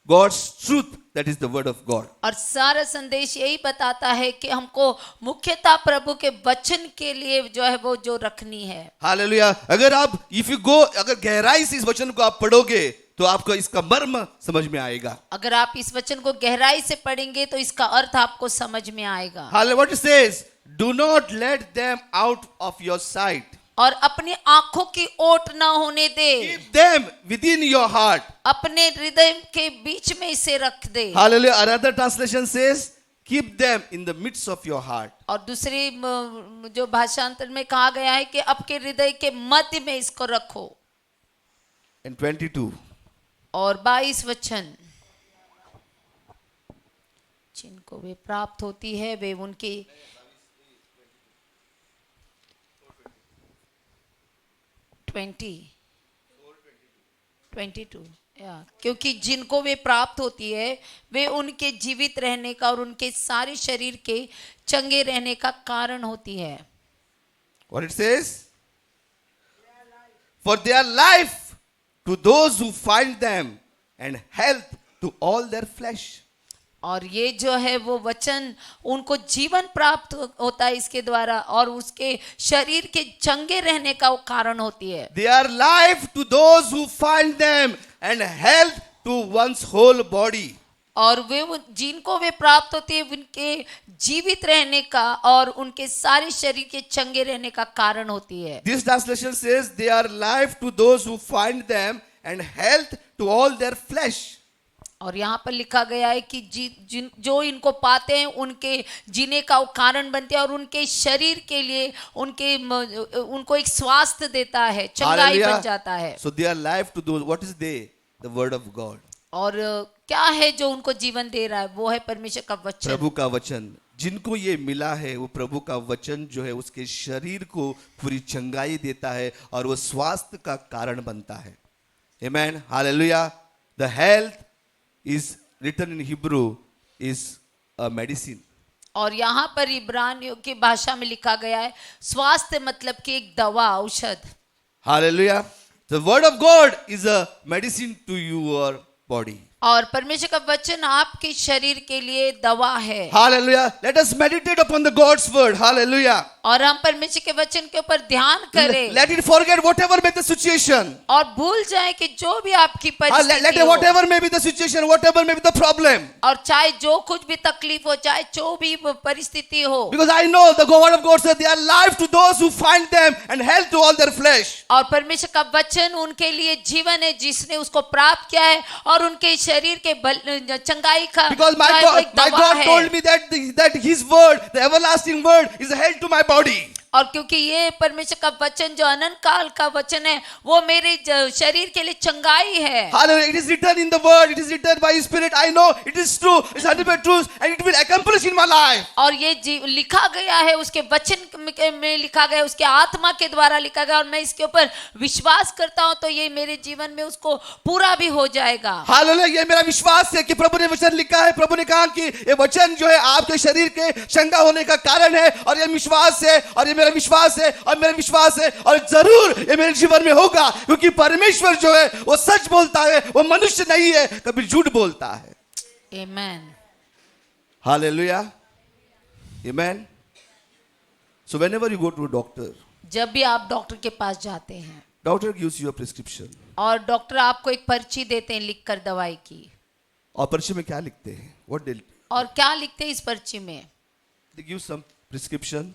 God's truth. That is the word of God. और सारा संदेश यही बताता है कि हमको मुख्यतः प्रभु के वचन के लिए जो है वो जो रखनी है. Hallelujah. अगर आप if you go अगर गहराई से इस वचन को आप पढ़ोगे तो आपको इसका मर्म समझ में आएगा. अगर आप इस वचन को गहराई से पढ़ेंगे तो इसका अर्थ आपको समझ में आएगा. Hallelujah. What it says, do not let them out of your sight. और अपनी आंखों की ओट ना होने दे, Keep them within your heart. अपने हृदय के बीच में इसे रख दे. Hallelujah. Another translation says, keep them in the midst of your heart. और दूसरी जो भाषांतर में कहा गया है कि आपके हृदय के मध्य में इसको रखो. And 22. और 22 वचन, जिनको वे प्राप्त होती है वे उनकी 22 क्योंकि जिनको वे प्राप्त होती है वे उनके जीवित रहने का और उनके सारे शरीर के चंगे रहने का कारण होती है. What it says? For their life to those who find them and health to all their flesh. और ये जो है वो वचन उनको जीवन प्राप्त होता है इसके द्वारा और उसके शरीर के चंगे रहने का वो कारण होती है. Their life to those who find them and health to one's whole body. और वे जिनको वे प्राप्त होती है उनके जीवित रहने का और उनके सारे शरीर के चंगे रहने का कारण होती है. This translation says their life to those who find them and health to all their flesh. और यहाँ पर लिखा गया है कि जो इनको पाते हैं उनके जीने का वो कारण बनते हैं और उनके शरीर के लिए उनको एक स्वास्थ्य देता है, चंगाई बन जाता है. So their life to those, what is they? The word of God. और क्या है जो उनको जीवन दे रहा है? वो है परमेश्वर का वचन. प्रभु का वचन. जिनको ये मिला है वो प्रभु का वचन जो है उसके शरीर को पूरी चंगाई देता है और वो स्वास्थ्य का कारण बनता है. Amen. Hallelujah. The health is written in Hebrew is a medicine. और यहाँ पर इब्रानियों की भाषा में लिखा गया है स्वास्थ्य मतलब कि एक दवा, औषध. Hallelujah. The word of God is a medicine to your body. और परमेश्वर का वचन आपके शरीर के लिए दवा है. Hallelujah. Let us meditate upon the God's word. Hallelujah. और हम परमेश्वर के वचन के ऊपर ध्यान करें. Let it forget whatever may be the situation. और भूल जाए कि जो भी आपकी परिस्थिति Let हो, whatever may be the situation, whatever may be the problem. और चाहे जो कुछ भी तकलीफ हो, चाहे जो भी परिस्थिति हो. Because I know the word of God says they are life to those who find them and health to all their flesh. और परमेश्वर का वचन उनके लिए जीवन है जिसने उसको प्राप्त किया है और उनके शरीर के चंगाई का Because my चाहे वो एक God दवा है. told me that His word, the everlasting word, is a health to my body. और क्योंकि ये परमेश्वर का वचन जो अनंत काल का वचन है वो मेरे शरीर के लिए चंगाई है. Hallelujah. It is written in the word. It is written by His Spirit. I know it is true. It's 100% truth, and it will accomplish in my life. और ये लिखा गया है उसके वचन में लिखा गया है, उसके आत्मा के द्वारा लिखा गया और मैं इसके ऊपर विश्वास करता हूँ तो ये मेरे जीवन में उसको पूरा भी हो जाएगा. Hallelujah. ये मेरा विश्वास है कि प्रभु ने वचन लिखा है. प्रभु ने कहा कि ये वचन जो है आपके शरीर के चंगा होने का कारण है और ये विश्वास है और ये मेरा विश्वास है और मेरा विश्वास है और जरूर ये मेरे जीवन में होगा क्योंकि परमेश्वर जो है वो सच बोलता है, वो मनुष्य नहीं है, कभी झूठ बोलता है. Amen. Hallelujah. Amen. So whenever you go to a doctor, जब भी आप डॉक्टर के पास जाते हैं doctor gives you a prescription. और डॉक्टर आपको एक पर्ची देते हैं लिखकर दवाई की. और पर्ची में क्या लिखते हैं? What they और क्या लिखते हैं इस पर्ची में? they give some prescription.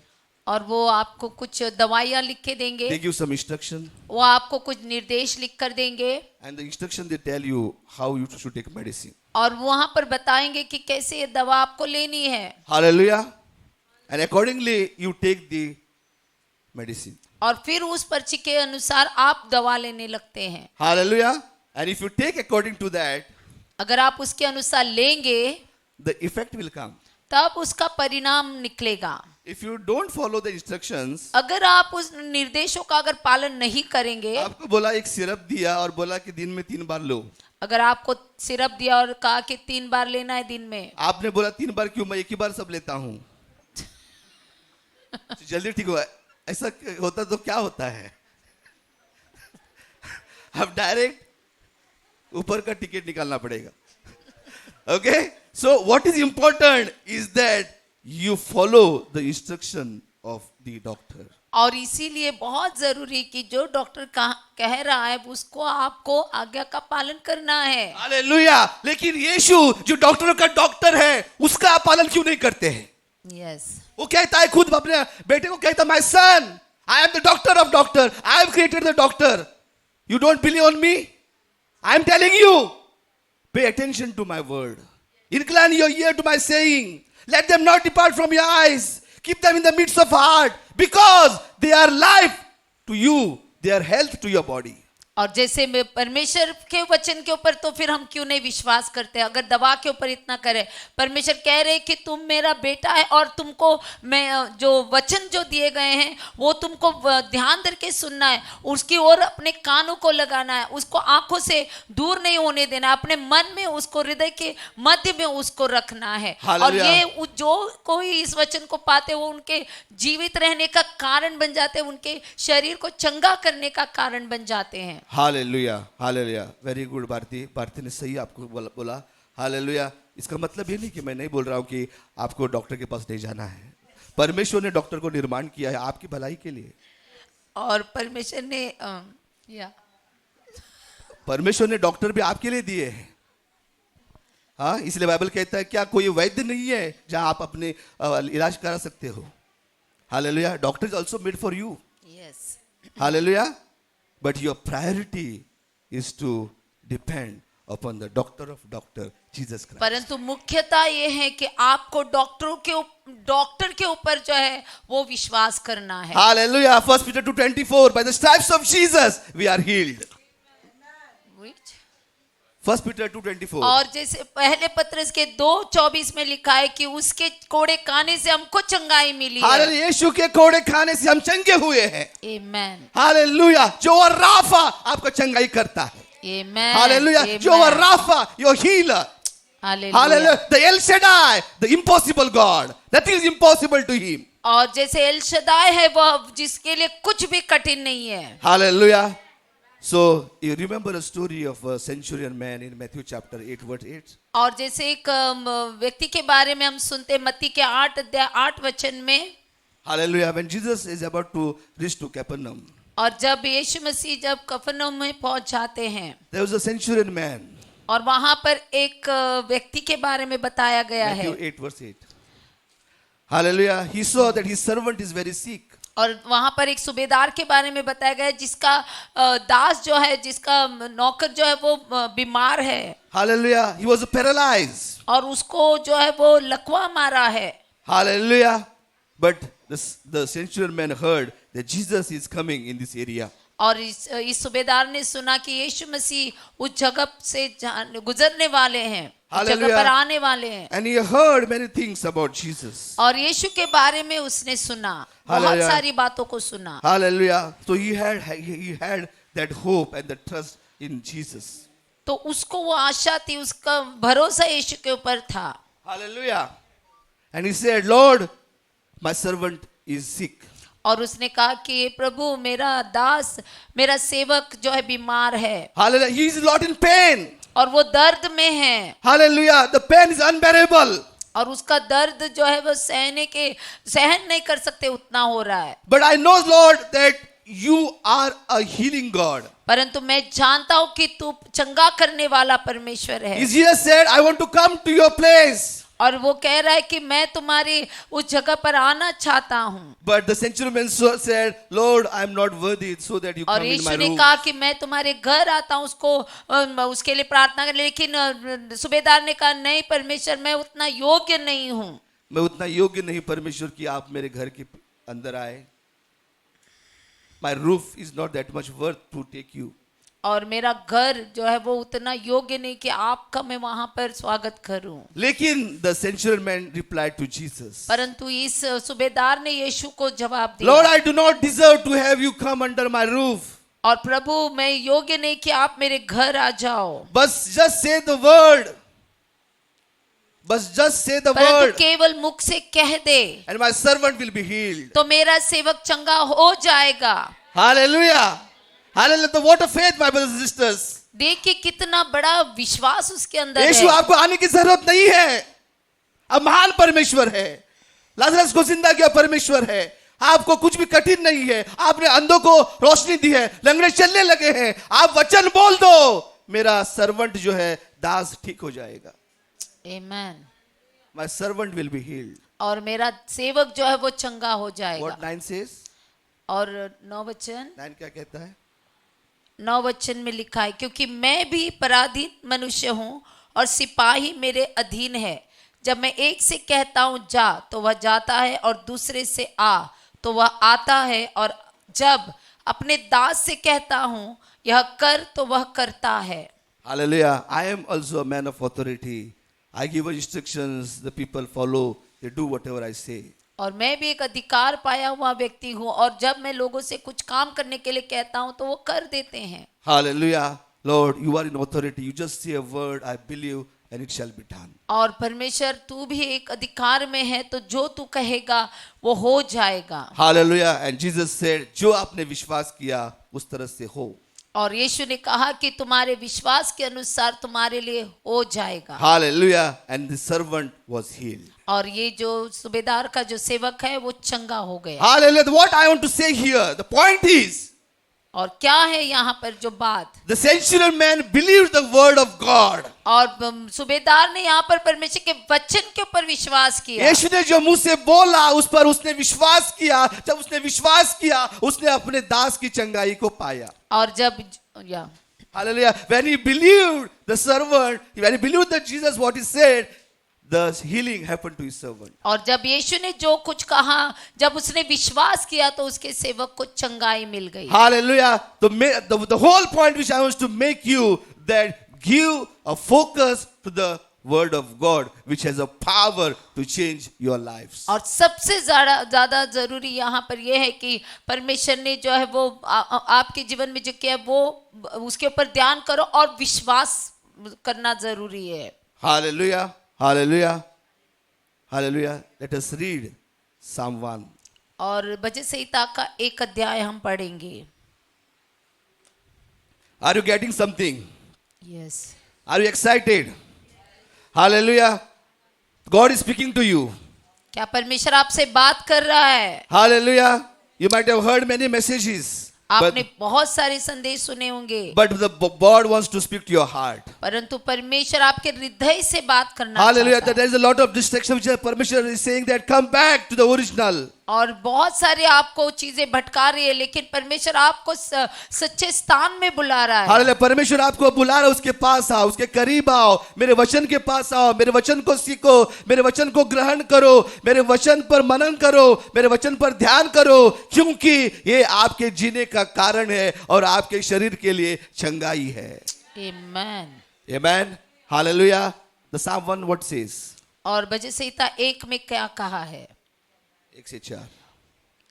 और वो आपको कुछ दवाइयाँ लिख के देंगे. They give some instruction. वो आपको कुछ निर्देश लिख कर देंगे. And the instruction they tell you how you should take medicine. और वहां पर बताएंगे कि कैसे ये दवा आपको लेनी है. Hallelujah. And accordingly you take the medicine. और फिर उस पर्ची के अनुसार आप दवा लेने लगते हैं. Hallelujah. And if you take according to that, अगर आप उसके अनुसार लेंगे the effect will come. तब उसका परिणाम निकलेगा। If you don't follow the instructions, अगर आप उस निर्देशों का अगर पालन नहीं करेंगे, आपको बोला एक सिरप दिया और बोला कि दिन में 3 बार लो, अगर आपको सिरप दिया और कहा कि 3 बार लेना है दिन में, आपने बोला 3 बार क्यों, मैं एक ही बार सब लेता हूँ जल्दी ठीक हुआ, ऐसा होता तो क्या होता है अब डायरेक्ट ऊपर का टिकट निकालना पड़ेगा। Okay, so what is important is that you follow the instruction of the doctor. और इसीलिए बहुत जरूरी कि जो डॉक्टर कह रहा है उसको आपको आज्ञा का पालन करना है। हालेलुया। लेकिन यीशु जो डॉक्टरों का डॉक्टर है उसका आप पालन क्यों नहीं करते हैं? यस, वो कहता है, खुद अपने बेटे को कहता, my son, I am the doctor of doctor, I have created the doctor, you don't believe on me, I am telling you, pay attention to my word, incline your ear to my saying, let them not depart from your eyes, keep them in the midst of heart, because they are life to you, they are health to your body. और जैसे में परमेश्वर के वचन के ऊपर तो फिर हम क्यों नहीं विश्वास करते? अगर दवा के ऊपर इतना करें, परमेश्वर कह रहे कि तुम मेरा बेटा है और तुमको मैं जो वचन जो दिए गए हैं वो तुमको ध्यान करके सुनना है, उसकी ओर अपने कानों को लगाना है, उसको आंखों से दूर नहीं होने देना है, अपने मन में उसको, हृदय के मध्य में उसको रखना है। और ये जो कोई इस वचन को पाते वो उनके जीवित रहने का कारण बन जाते हैं, उनके शरीर को चंगा करने का कारण बन जाते हैं। Hallelujah, hallelujah, very good Bharati, Bharati ने सही आपको बोला, हालेलुया। इसका मतलब ये नहीं कि मैं नहीं बोल रहा हूँ कि आपको डॉक्टर के पास नहीं जाना है, परमेश्वर ने डॉक्टर को निर्माण किया है आपकी भलाई के लिए, और परमेश्वर ने परमेश्वर ने डॉक्टर भी आपके लिए दिए हैं। हाँ, इसलिए बाइबल कहता है क्या कोई वैद्य नहीं है जहां आप अपने इलाज करा सकते हो? Hallelujah, doctor is also made for you. Yes, hallelujah, but your priority is to depend upon the doctor of doctor, Jesus Christ. परंतु मुख्यता ये है कि आपको डॉक्टर के ऊपर जो है वो विश्वास करना है। Hallelujah. 1 Peter 2:24, by the stripes of Jesus we are healed. 1 Peter 2:24. और जैसे पहले पत्रस के 2:24 में लिखा है कि उसके कोड़े खाने से हमको चंगाई मिली है। हालेलुया, यीशु के कोड़े खाने से हम चंगे हुए हैं। आमेन। हालेलुया, जो राफा आपको चंगाई करता है। आमेन। हालेलुया, जो Rapha, your healer. Hallelujah, the El Shaddai, the impossible God, nothing is impossible to him. और जैसे एल शदाई है वह जिसके लिए कुछ भी कठिन नहीं है। Hallelujah. So you remember a story of a centurion man in Matthew chapter 8 verse 8. और जैसे एक व्यक्ति के बारे में हम सुनते मत्ती के 8 अध्याय 8 वचन में, Hallelujah, when Jesus is about to reach to Capernaum, और जब यीशु मसीह जब कफरनहूम में पहुंच जाते हैं, there was a centurion man. और वहां पर एक व्यक्ति के बारे में बताया गया है। Matthew 8 verse 8. Hallelujah, he saw that his servant is very sick. और वहां पर एक सूबेदार के बारे में बताया गया है जिसका दास जो है, जिसका नौकर जो है वो बीमार है। Hallelujah, he was paralyzed. और उसको जो है वो लकवा मारा है। Hallelujah, but the centurion man heard that Jesus is coming in this area. और इस सूबेदार ने सुना कि यीशु मसीह उस जगह से गुजरने वाले हैं, उस जगह पर आने वाले हैं। And he heard many things about Jesus. और यीशु के बारे में उसने सुना, बहुत सारी बातों को सुना। Hallelujah. So he had that hope and that trust in Jesus. तो उसको वो आशा थी, उसका भरोसा यीशु के ऊपर था। Hallelujah. And he said, Lord, my servant is sick. और उसने कहा कि प्रभु मेरा दास, मेरा सेवक जो है बीमार है। Hallelujah. He is not in pain. और वो दर्द में है। Hallelujah. The pain is unbearable. और उसका दर्द जो है वो सहन नहीं कर सकते उतना हो रहा है। But I know, Lord, that you are a healing God. परंतु मैं जानता हूँ कि तू चंगा करने वाला परमेश्वर है। Jesus said, I want to come to your place. और वो कह रहा है कि मैं तुम्हारी उस जगह पर आना चाहता हूँ। But the centurion said, Lord, I am not worthy, so that you come in my room. और यीशु ने कहा कि मैं तुम्हारे घर आता हूँ उसके लिए प्रार्थना कर, लेकिन सूबेदार ने कहा नहीं परमेश्वर, मैं उतना योग्य नहीं हूँ। मैं उतना योग्य नहीं परमेश्वर कि आप मेरे घर के अंदर आए। My roof is not that much worth to take you. और मेरा घर जो है वो उतना योग्य नहीं कि आपका मैं वहां पर स्वागत करूं। लेकिन the centurion replied to Jesus, परंतु इस सूबेदार ने यीशु को जवाब Lord, दिया, I do not deserve to have you come under my roof. और प्रभु मैं योग्य नहीं कि आप मेरे घर आ जाओ, But just say the word. But just say the परंतु word केवल मुख से कह दे and my servant will be healed. तो मेरा सेवक चंगा हो जाएगा। Hallelujah. Hallelujah. The what of faith, my brothers and sisters. देखिए कितना बड़ा विश्वास उसके अंदर यीशु है। आपको आने की जरूरत नहीं है। अब महान परमेश्वर है, लाजरस को जिंदा किया परमेश्वर है। आपको कुछ भी कठिन नहीं है। आपने अंधों को रोशनी दी है, लंगड़े चलने लगे हैं। आप वचन बोल दो, मेरा सर्वेंट जो है दास ठीक हो जाएगा। Amen. My servant will be healed. और मेरा सेवक जो है वो चंगा हो जाएगा। What 9 says? और 9 वचन 9 क्या कहता है? 9 वचन में लिखा है, क्योंकि मैं भी पराधीन मनुष्य हूँ और सिपाही मेरे अधीन है। जब मैं एक से कहता हूँ जा तो वह जाता है, और दूसरे से आ तो वह आता है, और जब अपने दास से कहता हूँ यह कर तो वह करता है। Hallelujah. I am also a man of authority. I give instructions, the people follow, they do whatever I say. और मैं भी एक अधिकार पाया हुआ व्यक्ति हूँ, और जब मैं लोगों से कुछ काम करने के लिए कहता हूँ तो वो कर देते हैं। Hallelujah. Lord, you are in authority. You just say a word, I believe, and it shall be done. और परमेश्वर तू भी एक अधिकार में है, तो जो तू कहेगा वो हो जाएगा। Hallelujah. And Jesus said, जो आपने विश्वास किया उस तरह से हो। और यीशु ने कहा कि तुम्हारे विश्वास के अनुसार तुम्हारे लिए हो जाएगा। Hallelujah. And the servant was healed. और ये जो सूबेदार का जो सेवक है वो चंगा हो गया। Hallelujah. What I want to say here, the point is, और क्या है यहाँ पर जो बात, the centurion man believed the word of God. और सूबेदार ने यहाँ पर परमेश्वर के वचन के ऊपर विश्वास किया। यीशु ने जो मुंह से बोला उस पर उसने विश्वास किया। जब उसने विश्वास किया उसने अपने दास की चंगाई को पाया। और जब या Hallelujah. When he believed the servant, when he believed that Jesus what he said, the healing happened to his servant. और जब यीशु ने जो कुछ कहा, जब उसने विश्वास किया तो उसके सेवक को चंगाई मिल गई। Hallelujah. The whole point which I want to make you that give a focus to the word of God which has a power to change your lives. और सबसे ज्यादा जरूरी यहाँ पर यह है कि परमेश्वर ने जो है वो आपके जीवन में जो किया वो उसके ऊपर ध्यान करो और विश्वास करना जरूरी है। Hallelujah. Hallelujah. Hallelujah. Let us read Psalm 1. और भजन संहिता का 1 अध्याय हम पढ़ेंगे। Are you getting something? Yes. Are you excited? Hallelujah. God is speaking to you. क्या परमेश्वर आपसे बात कर रहा है? Hallelujah. You might have heard many messages. आपने बहुत सारे संदेश सुने होंगे, But the God wants to speak to your heart. परंतु परमेश्वर आपके हृदय से बात करना Hallelujah. चाहता है। There is a lot of distraction which permission is saying that come back to the original. और बहुत सारे आपको चीजें भटका रही है, लेकिन परमेश्वर आपको सच्चे स्थान में बुला रहा है। Hallelujah. परमेश्वर आपको बुला रहा है, उसके पास आओ, उसके करीब आओ, मेरे वचन के पास आओ, मेरे वचन को सीखो, मेरे वचन को ग्रहण करो, मेरे वचन पर मनन करो, मेरे वचन पर ध्यान करो, क्योंकि ये आपके जीने का कारण है और आपके शरीर के लिए चंगाई है। Amen. Amen. Hallelujah. The Psalm 1 what says? और भजन संहिता 1 में क्या कहा है? 1 से 4.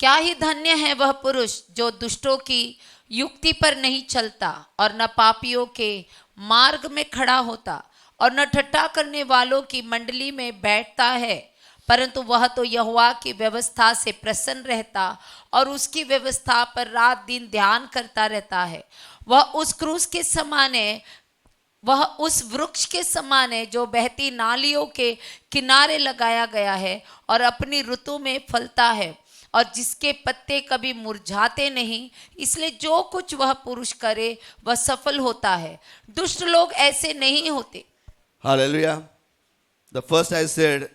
क्या ही धन्य है वह पुरुष जो दुष्टों की युक्ति पर नहीं चलता और न पापियों के मार्ग में खड़ा होता और न ठट्ठा करने वालों की मंडली में बैठता है, परंतु वह तो यहोवा की व्यवस्था से प्रसन्न रहता और उसकी व्यवस्था पर रात दिन ध्यान करता रहता है। वह उस क्रूस के समान है, वह उस वृक्ष के समान है जो बहती नालियों के किनारे लगाया गया है और अपनी ऋतु में फलता है और जिसके पत्ते कभी मुरझाते नहीं, इसलिए जो कुछ वह पुरुष करे वह सफल होता है। दुष्ट लोग ऐसे नहीं होते। Hallelujah. The first I said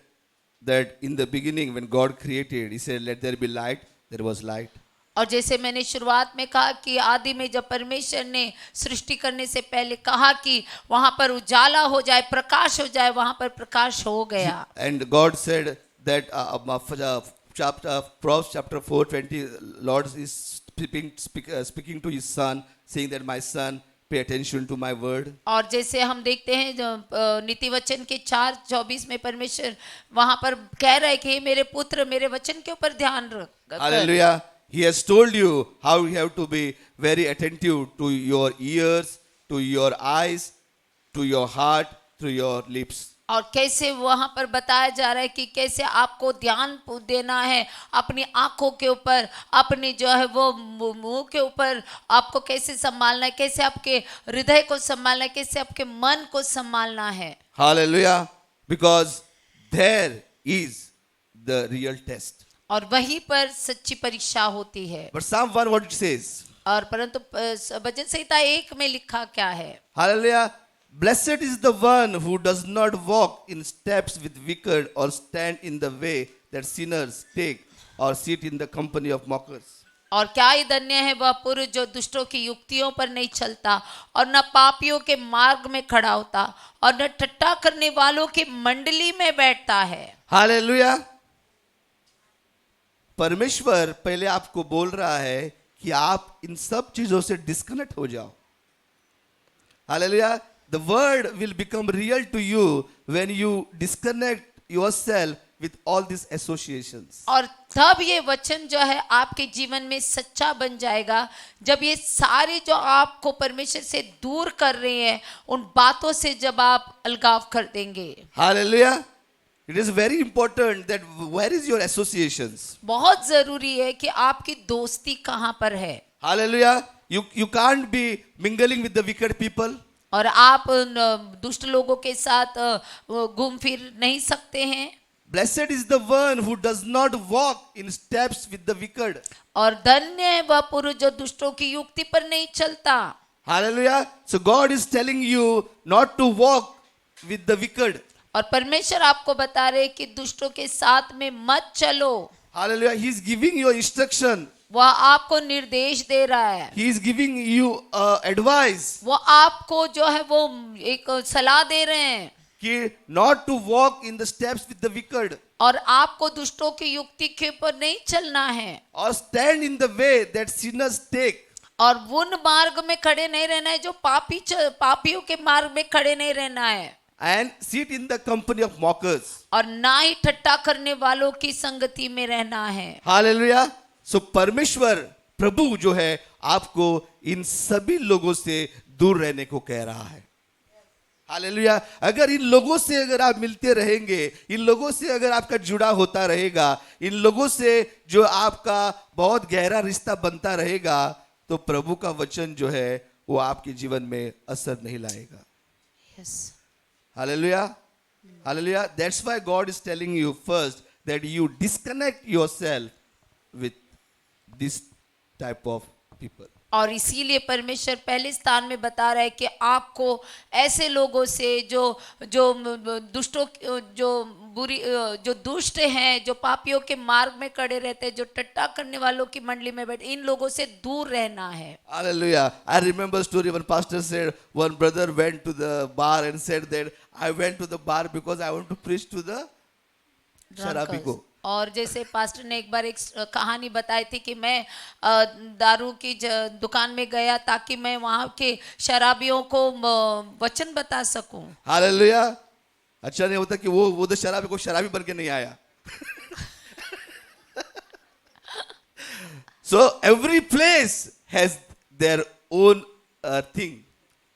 that in the beginning when God created, he said let there be light, there was light. और जैसे मैंने शुरुआत में कहा कि आदि में जब परमेश्वर ने सृष्टि करने से पहले कहा कि वहां पर उजाला हो जाए, प्रकाश हो जाए, वहां पर प्रकाश हो गया। And God said that Proverbs chapter 4:20, Lord is speaking to his son, saying that my son, pay attention to my word. और जैसे हम देखते हैं जो नीति वचन के 4:24 में परमेश्वर वहां पर कह रहा है कि हे मेरे पुत्र मेरे वचन के ऊपर ध्यान रख। Hallelujah. He has told you how you have to be very attentive to your ears, to your eyes, to your heart, to your lips. और कैसे वहां पर बताया जा रहा है कि कैसे आपको ध्यान देना है अपनी आंखों के ऊपर, अपनी जो है वो मुंह के ऊपर आपको कैसे संभालना है, कैसे आपके हृदय को संभालना है, कैसे आपके मन को संभालना है। Hallelujah. Because there is the real test. और वहीं पर सच्ची परीक्षा होती है। But Psalm 1 what it says? और परंतु भजन संहिता 1 में लिखा क्या है? Hallelujah. Blessed is the one who does not walk in steps with wicked or stand in the way that sinners take or sit in the company of mockers. और क्या ही धन्य है वह पुरुष जो दुष्टों की युक्तियों पर नहीं चलता और न पापियों के मार्ग में खड़ा होता और न ठट्ठा करने वालों की मंडली में बैठता है। Hallelujah. परमेश्वर पहले आपको बोल रहा है कि आप इन सब चीजों से डिस्कनेक्ट हो जाओ। Hallelujah. The word will become real to you when you disconnect yourself with all these associations. और तब ये वचन जो है आपके जीवन में सच्चा बन जाएगा जब ये सारे जो आपको परमेश्वर से दूर कर रहे हैं उन बातों से जब आप अलगाव कर देंगे। Hallelujah. It is very important that where is your associations? बहुत जरूरी है कि आपकी दोस्ती कहाँ पर है। Hallelujah. You can't be mingling with the wicked people. और आप दुष्ट लोगों के साथ घूम फिर नहीं सकते हैं। Blessed is the one who does not walk in steps with the wicked. और धन्य है वह पुरुष जो दुष्टों की युक्ति पर नहीं चलता। Hallelujah. So God is telling you not to walk with the wicked. और परमेश्वर आपको बता रहे कि दुष्टों के साथ में मत चलो। Hallelujah. He is giving you instruction. वह आपको निर्देश दे रहा है। He is giving you advice. वो आपको जो है वो एक सलाह दे रहे हैं कि not to walk in the steps with the wicked. और आपको दुष्टों की युक्ति के ऊपर नहीं चलना है Or stand in the way that sinners take. और उन मार्ग में खड़े नहीं रहना है जो पापियों के मार्ग में खड़े नहीं रहना है। And sit in the company of mockers. और ना ही ठट्ठा करने वालों की संगति में रहना है। Hallelujah. So परमेश्वर प्रभु जो है आपको इन सभी लोगों से दूर रहने को कह रहा है। हालेलुया। अगर इन लोगों से अगर आप मिलते रहेंगे, इन लोगों से अगर आपका जुड़ा होता रहेगा, इन लोगों से जो आपका बहुत गहरा रिश्ता बनता रहेगा, तो प्रभु का वचन जो है वो आपके जीवन में असर नहीं लाएगा। Yes. Hallelujah, hallelujah. That's why God is telling you first that you disconnect yourself with this type of people. और इसीलिए परमेश्वर पहले स्थान में बता रहा है कि आपको ऐसे लोगों से जो दुष्टों जो दुष्ट हैं, जो पापियों के मार्ग में खड़े रहते हैं, जो टट्टा करने वालों की मंडली में बैठे, इन लोगों से दूर रहना है। Hallelujah. I remember a story when pastor said one brother went to the bar and said that I went to the bar because I want to preach to the शराबी को। और जैसे पास्टर ने एक बार एक कहानी बताई थी कि मैं दारू की दुकान में गया ताकि मैं वहां के शराबियों को वचन बता सकूं। हालेलुया। अच्छा नहीं होता कि वो तो शराबी को शराबी बन के नहीं आया। So every place has their own thing.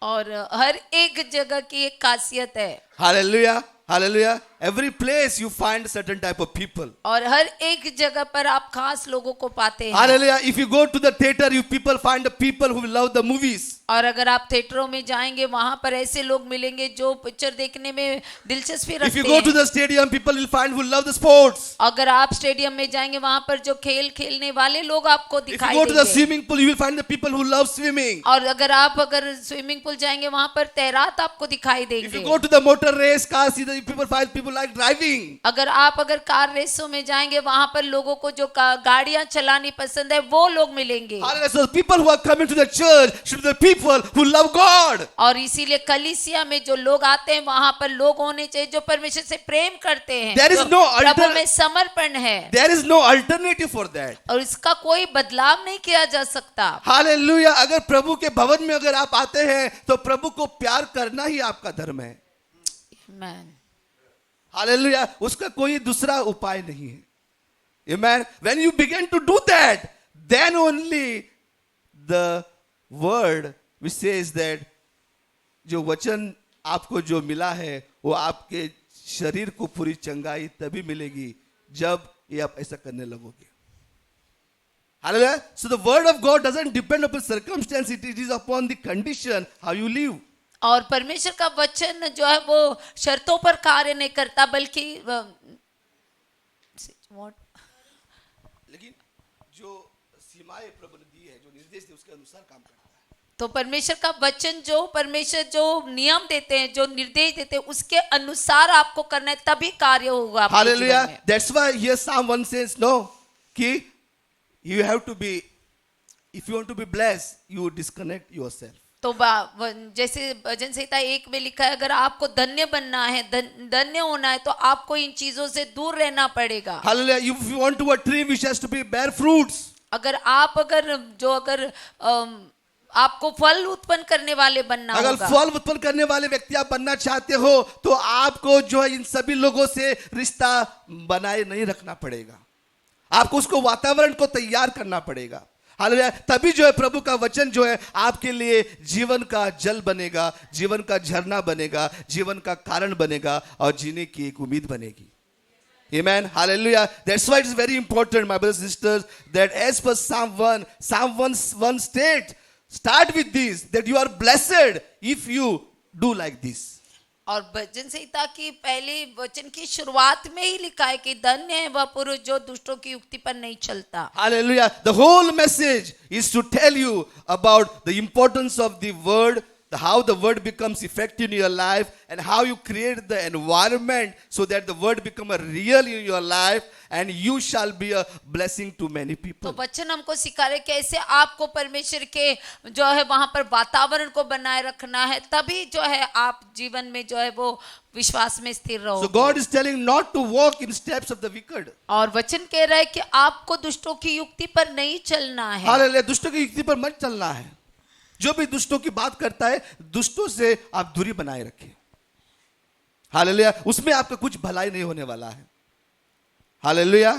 और हर एक जगह की एक खासियत है। Hallelujah. Hallelujah. Every place you find certain type of people. और हर एक जगह पर आप खास लोगों को पाते हैं। Hallelujah. If you go to the theater, you people find the people who love the movies. और अगर आप थिएटरों में जाएंगे वहां पर ऐसे लोग मिलेंगे जो पिक्चर देखने में दिलचस्पी रखते हैं। If you go to the stadium, people will find who love the sports. अगर आप स्टेडियम में जाएंगे वहां पर जो खेल खेलने वाले लोग आपको दिखाई देंगे। If you go to the देंगे। swimming pool, you will find the people who love swimming. और अगर स्विमिंग पूल जाएंगे वहां पर तैराक आपको दिखाई If you देंगे। go to the motor race, car, see the people find people like driving. अगर कार रेसों में जाएंगे वहां पर लोगों को जो गाड़ियां चलानी पसंद है वो लोग मिलेंगे। So people who are coming to the church should be the people people who love God. और इसीलिए कलीसिया में जो लोग आते हैं वहां पर लोग होने चाहिए जो परमेश्वर से प्रेम करते हैं, There is जो no प्रभु alter- में समर्पण है, There is no alternative for that. और इसका कोई बदलाव नहीं किया जा सकता। हालेलुया। अगर प्रभु के भवन में अगर आप आते हैं तो प्रभु को प्यार करना ही आपका धर्म है। Amen. हालेलुया। उसका कोई दूसरा उपाय नहीं है। Amen. When you begin to do that, then only the word which says that जो वचन आपको जो मिला है वो आपके शरीर को पूरी चंगाई तभी मिलेगी जब ये आप ऐसा करने लगोगे। Hallelujah. So the word of God doesn't depend upon circumstance, it is upon the condition how you live. और परमेश्वर का वचन जो है वो शर्तों पर कार्य नहीं करता बल्कि लेकिन जो सीमाएं प्रभु ने दी है, जो निर्देश दिए उसके अनुसार काम करता है। तो परमेश्वर का वचन जो परमेश्वर जो नियम देते हैं, जो निर्देश देते हैं, उसके अनुसार आपको करना है, तभी कार्य होगा आपके जीवन Hallelujah. में। That's why here Psalm 1 says no, कि you have to be, if you want to be blessed, you disconnect yourself. तो जैसे भजन संहिता 1 में लिखा है, अगर आपको धन्य बनना है, धन्य होना है, तो आपको इन चीजों से दूर रहना पड़ेगा। Hallelujah. If you want to a tree which has to be bear fruits, अगर आपको फल उत्पन्न करने वाले बनना अगर होगा, फल उत्पन्न करने वाले व्यक्ति आप बनना चाहते हो तो आपको जो है इन सभी लोगों से रिश्ता बनाए नहीं रखना पड़ेगा। आपको उसको वातावरण को तैयार करना पड़ेगा। हालेलुया। तभी जो है प्रभु का वचन जो है आपके लिए जीवन का जल बनेगा, जीवन का झरना बनेगा, जीवन का कारण बनेगा और जीने की एक उम्मीद बनेगी। Amen. Hallelujah. That's why it's very important, my brothers and sisters, that as per Psalm 1 state, start with this, that you are blessed if you do like this. और भजन संहिता की पहले वचन की शुरुआत में ही लिखा है कि धन्य है वह पुरुष जो दुष्टों की युक्ति पर नहीं चलता। Hallelujah. The whole message is to tell you about the importance of the word, how the word becomes effective in your life, and how you create the environment so that the word become a real in your life and you shall be a blessing to many तो people. वचन हमको सिखा रहे कैसे आपको परमेश्वर के जो है वहां पर वातावरण को बनाए रखना है, तभी जो है आप जीवन में जो है वो विश्वास में स्थिर रहो। So God is telling not to walk in steps of the wicked. और वचन कह रहा है कि आपको दुष्टों की युक्ति पर नहीं चलना है। हालेलुया। दुष्टों की युक्ति पर मत चलना है। जो भी दुष्टों की बात करता है, दुष्टों से आप दूरी बनाए रखें। हालेलुया। उसमें आपका कुछ भलाई नहीं होने वाला है। Hallelujah.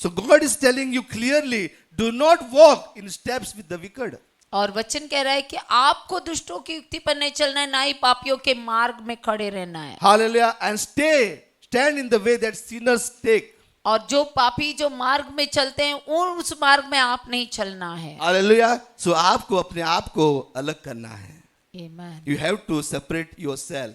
So God is telling you clearly, do not walk in steps with the wicked. और वचन कह रहा है कि आपको दुष्टों की युक्ति पर नहीं चलना है, ना ही पापियों के मार्ग में खड़े रहना है। Hallelujah. And stand in the way that sinners take. और जो पापी जो मार्ग में चलते हैं उस मार्ग में आप नहीं चलना है। Hallelujah. So आपको अपने आप को अलग करना है। Amen. You have to separate yourself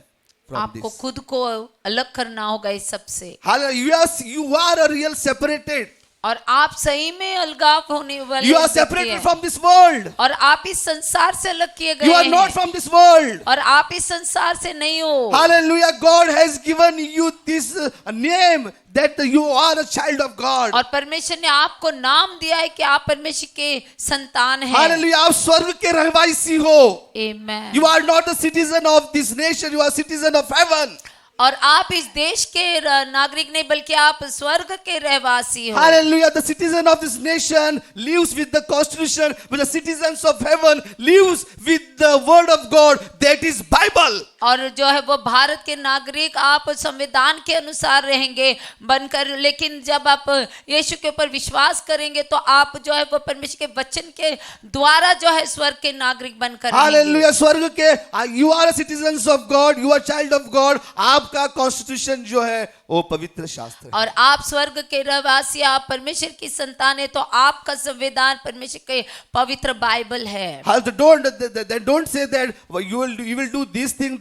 from आपको this. खुद को अलग करना होगा इस सब से। Hallelujah. You are a real separated. और आप सही में अलगाव होने वाले You are व्यक्ति separated हैं। from this world. और आप इस संसार से अलग किए गए You are हैं। not from this world. और आप इस संसार से नहीं हो। Hallelujah. God has given you this name that you are a child of God. और परमेश्वर ने आपको नाम दिया है कि आप परमेश्वर के संतान हैं। Hallelujah. आप स्वर्ग के रहवासी हो. Amen. You are not a citizen of this nation. You are a citizen of heaven. और आप इस देश के नागरिक नहीं बल्कि आप स्वर्ग के रहवासी हो। Hallelujah. The citizen of this nation lives with the constitution, but the citizens of heaven lives with the word of God, that is Bible. और जो है वो भारत के नागरिक आप संविधान के अनुसार रहेंगे बनकर, लेकिन जब आप यीशु के ऊपर विश्वास करेंगे तो आप जो है वो परमेश्वर के वचन के द्वारा जो है स्वर्ग के नागरिक बनकर रहेंगे। Hallelujah. स्वर्ग के you are a citizens of God, you are child of God. आपका कॉन्स्टिट्यूशन जो है वो पवित्र शास्त्र है। और आप स्वर्ग के रहवासी, आप परमेश्वर की संतान है, तो आपका संविधान परमेश्वर के पवित्र बाइबल है। Don't say that you will do this thing,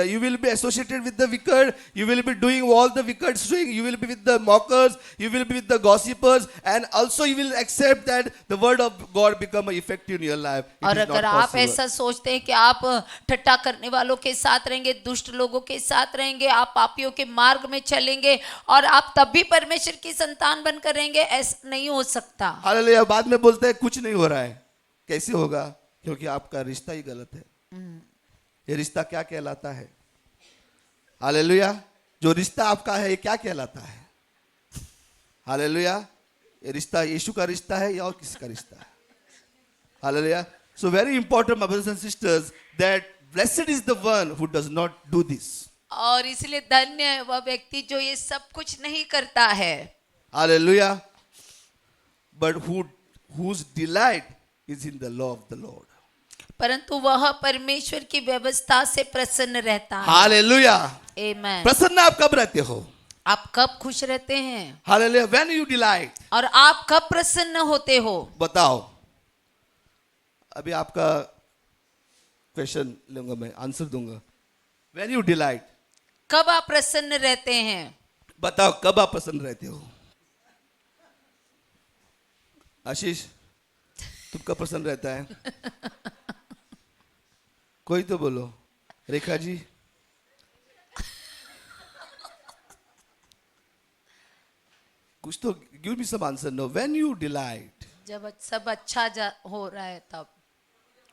you will be associated with the wicked, you will be doing all the wicked things, you will be with the mockers, you will be with the gossipers, and also you will accept that the word of God become effective in your life. It और is not अगर आप possible. ऐसा सोचते हैं कि आप ठट्टा करने वालों के साथ रहेंगे, दुष्ट लोगों के साथ रहेंगे, आप पापियों के मार्ग में चलेंगे और आप तब भी परमेश्वर की संतान बनकर रहेंगे, ऐसा नहीं हो सकता। हालेलुया। बाद में बोलते हैं कुछ नहीं हो रहा है, कैसे होगा? क्योंकि आपका रिश्ता ही गलत है। ये रिश्ता क्या कहलाता है? हालेलुया। जो रिश्ता आपका है ये क्या कहलाता है? हालेलुया। ये रिश्ता यीशु का रिश्ता है या और किसी का रिश्ता है? Hallelujah. So very important, my brothers and sisters, that blessed is the one who does not do this. और इसलिए धन्य है वह व्यक्ति जो ये सब कुछ नहीं करता है। Hallelujah. But whose delight is in the law of the Lord. परंतु वह परमेश्वर की व्यवस्था से प्रसन्न रहता है। Hallelujah. आमेन। प्रसन्न आप कब रहते हो? आप कब खुश रहते हैं? Hallelujah. When you delight. और आप कब प्रसन्न होते हो? बताओ। अभी आपका क्वेश्चन लूंगा मैं, आंसर दूंगा। When you delight. कब आप प्रसन्न रहते हैं? बताओ कब आप प्रसन्न रहते हो? आशीष, तुम कब प्रसन्न रहता है? कोई तो बोलो। रेखा जी, कुछ तो give me some answer. No, when you delight. जब सब अच्छा हो रहा है तब,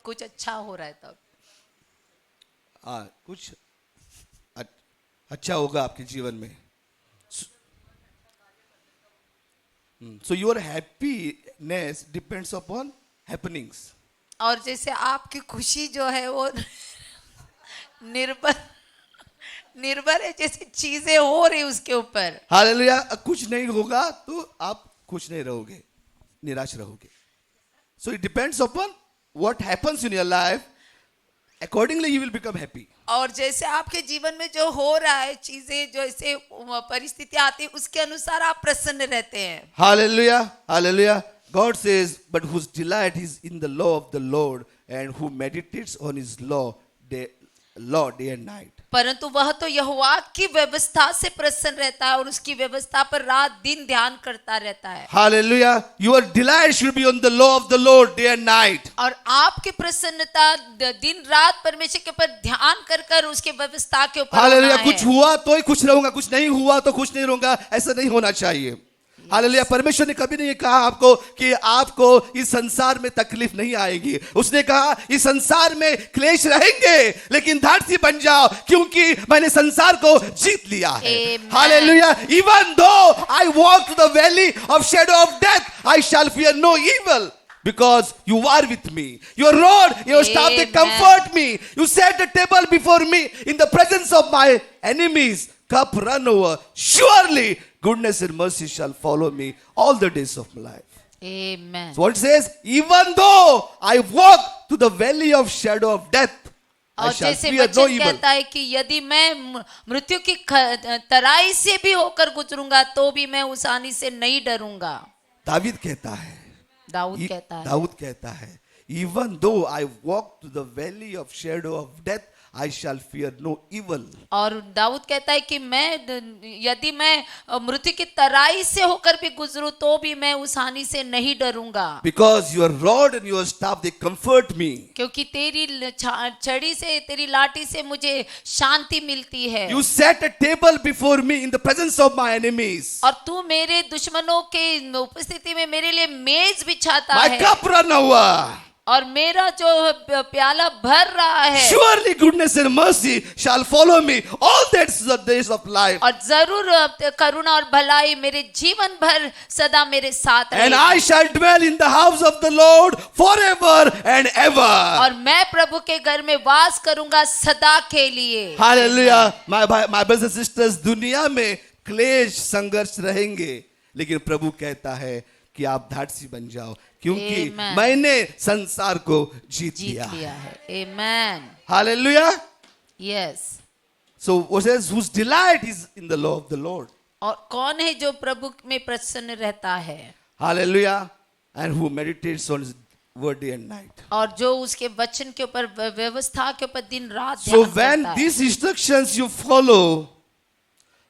कुछ अच्छा हो रहा है तब। कुछ अच्छा होगा आपके जीवन में। So your happiness depends upon happenings. और जैसे आपकी खुशी जो है वो निर्भर है जैसे चीजें हो रही उसके ऊपर। हालेलुया। कुछ नहीं होगा तो आप खुश नहीं रहोगे, निराश रहोगे। So it depends upon what happens in your life, accordingly you will become happy. और जैसे आपके जीवन में जो हो रहा है चीजें, जो ऐसे परिस्थितियां आती है उसके अनुसार आप प्रसन्न रहते हैं। Hallelujah, hallelujah. God says, but whose delight is in the law of the Lord, and who meditates on his law day and night. परंतु वह तो यहोवा की व्यवस्था से प्रसन्न रहता है और उसकी व्यवस्था पर रात दिन ध्यान करता रहता है। Hallelujah. Your delight should be on the law of the Lord day and night. और आपकी प्रसन्नता दिन रात परमेश्वर के ऊपर ध्यान कर कर उसके व्यवस्था के ऊपर होना हालेलुया। है। कुछ हुआ तो ही खुश रहूंगा, कुछ नहीं हुआ तो खुश नहीं रहूंगा, ऐसा नहीं होना चाहिए। हालेलुया। परमेश्वर ने कभी नहीं कहा आपको कि आपको इस संसार में तकलीफ नहीं आएगी। उसने कहा इस संसार में क्लेश रहेंगे, लेकिन धाड़सी बन जाओ क्योंकि मैंने संसार को जीत लिया है। Hallelujah. Even though I walk through the valley of shadow of death, I shall fear no evil. Because you are with me. Your rod, your staff, they comfort me. You set a table before me in the presence of my enemies. Cup run over. Surely goodness and mercy shall follow me all the days of my life. Amen. So what it says, even though I walk to the valley of shadow of death, I और shall जैसे fear no वचन evil. कहता है कि यदि मैं मृत्यु की तराई से भी होकर गुजरूंगा तो भी मैं उस हानि से नहीं डरूंगा। दाऊद कहता है, दाऊद कहता है, even though I walk to the valley of shadow of death, I shall fear no evil. और दाऊद कहता है कि यदि मैं मृत्यु की तराई से होकर भी गुजरूं तो भी मैं उस हानि से नहीं डरूंगा। Because your rod and your staff, they comfort me. क्योंकि तेरी छड़ी से, तेरी लाठी से मुझे शांति मिलती है। You set a table before me in the presence of my enemies. और तू मेरे दुश्मनों के उपस्थिति में मेरे लिए मेज बिछाता My है। cup run over. और मेरा जो प्याला भर रहा है। Surely goodness and mercy shall follow me all the days of life. और जरूर करुणा और भलाई मेरे जीवन भर सदा मेरे साथ रहेगी। And I shall dwell in the house of the Lord forever and ever. और मैं प्रभु के घर में वास करूंगा सदा के लिए। Hallelujah. My brothers and sisters, दुनिया में क्लेश संघर्ष रहेंगे, लेकिन प्रभु कहता है कि आप धाड़सी बन जाओ क्योंकि Amen. मैंने संसार को जीत लिया है। Amen. Hallelujah. Yes. So what says, whose delight is in the law of the Lord. और कौन है जो प्रभु में प्रसन्न रहता है? Hallelujah. And who meditates on his word day and night. और जो उसके वचन के ऊपर, व्यवस्था के ऊपर दिन रात So ध्यान when करता है। these instructions you follow,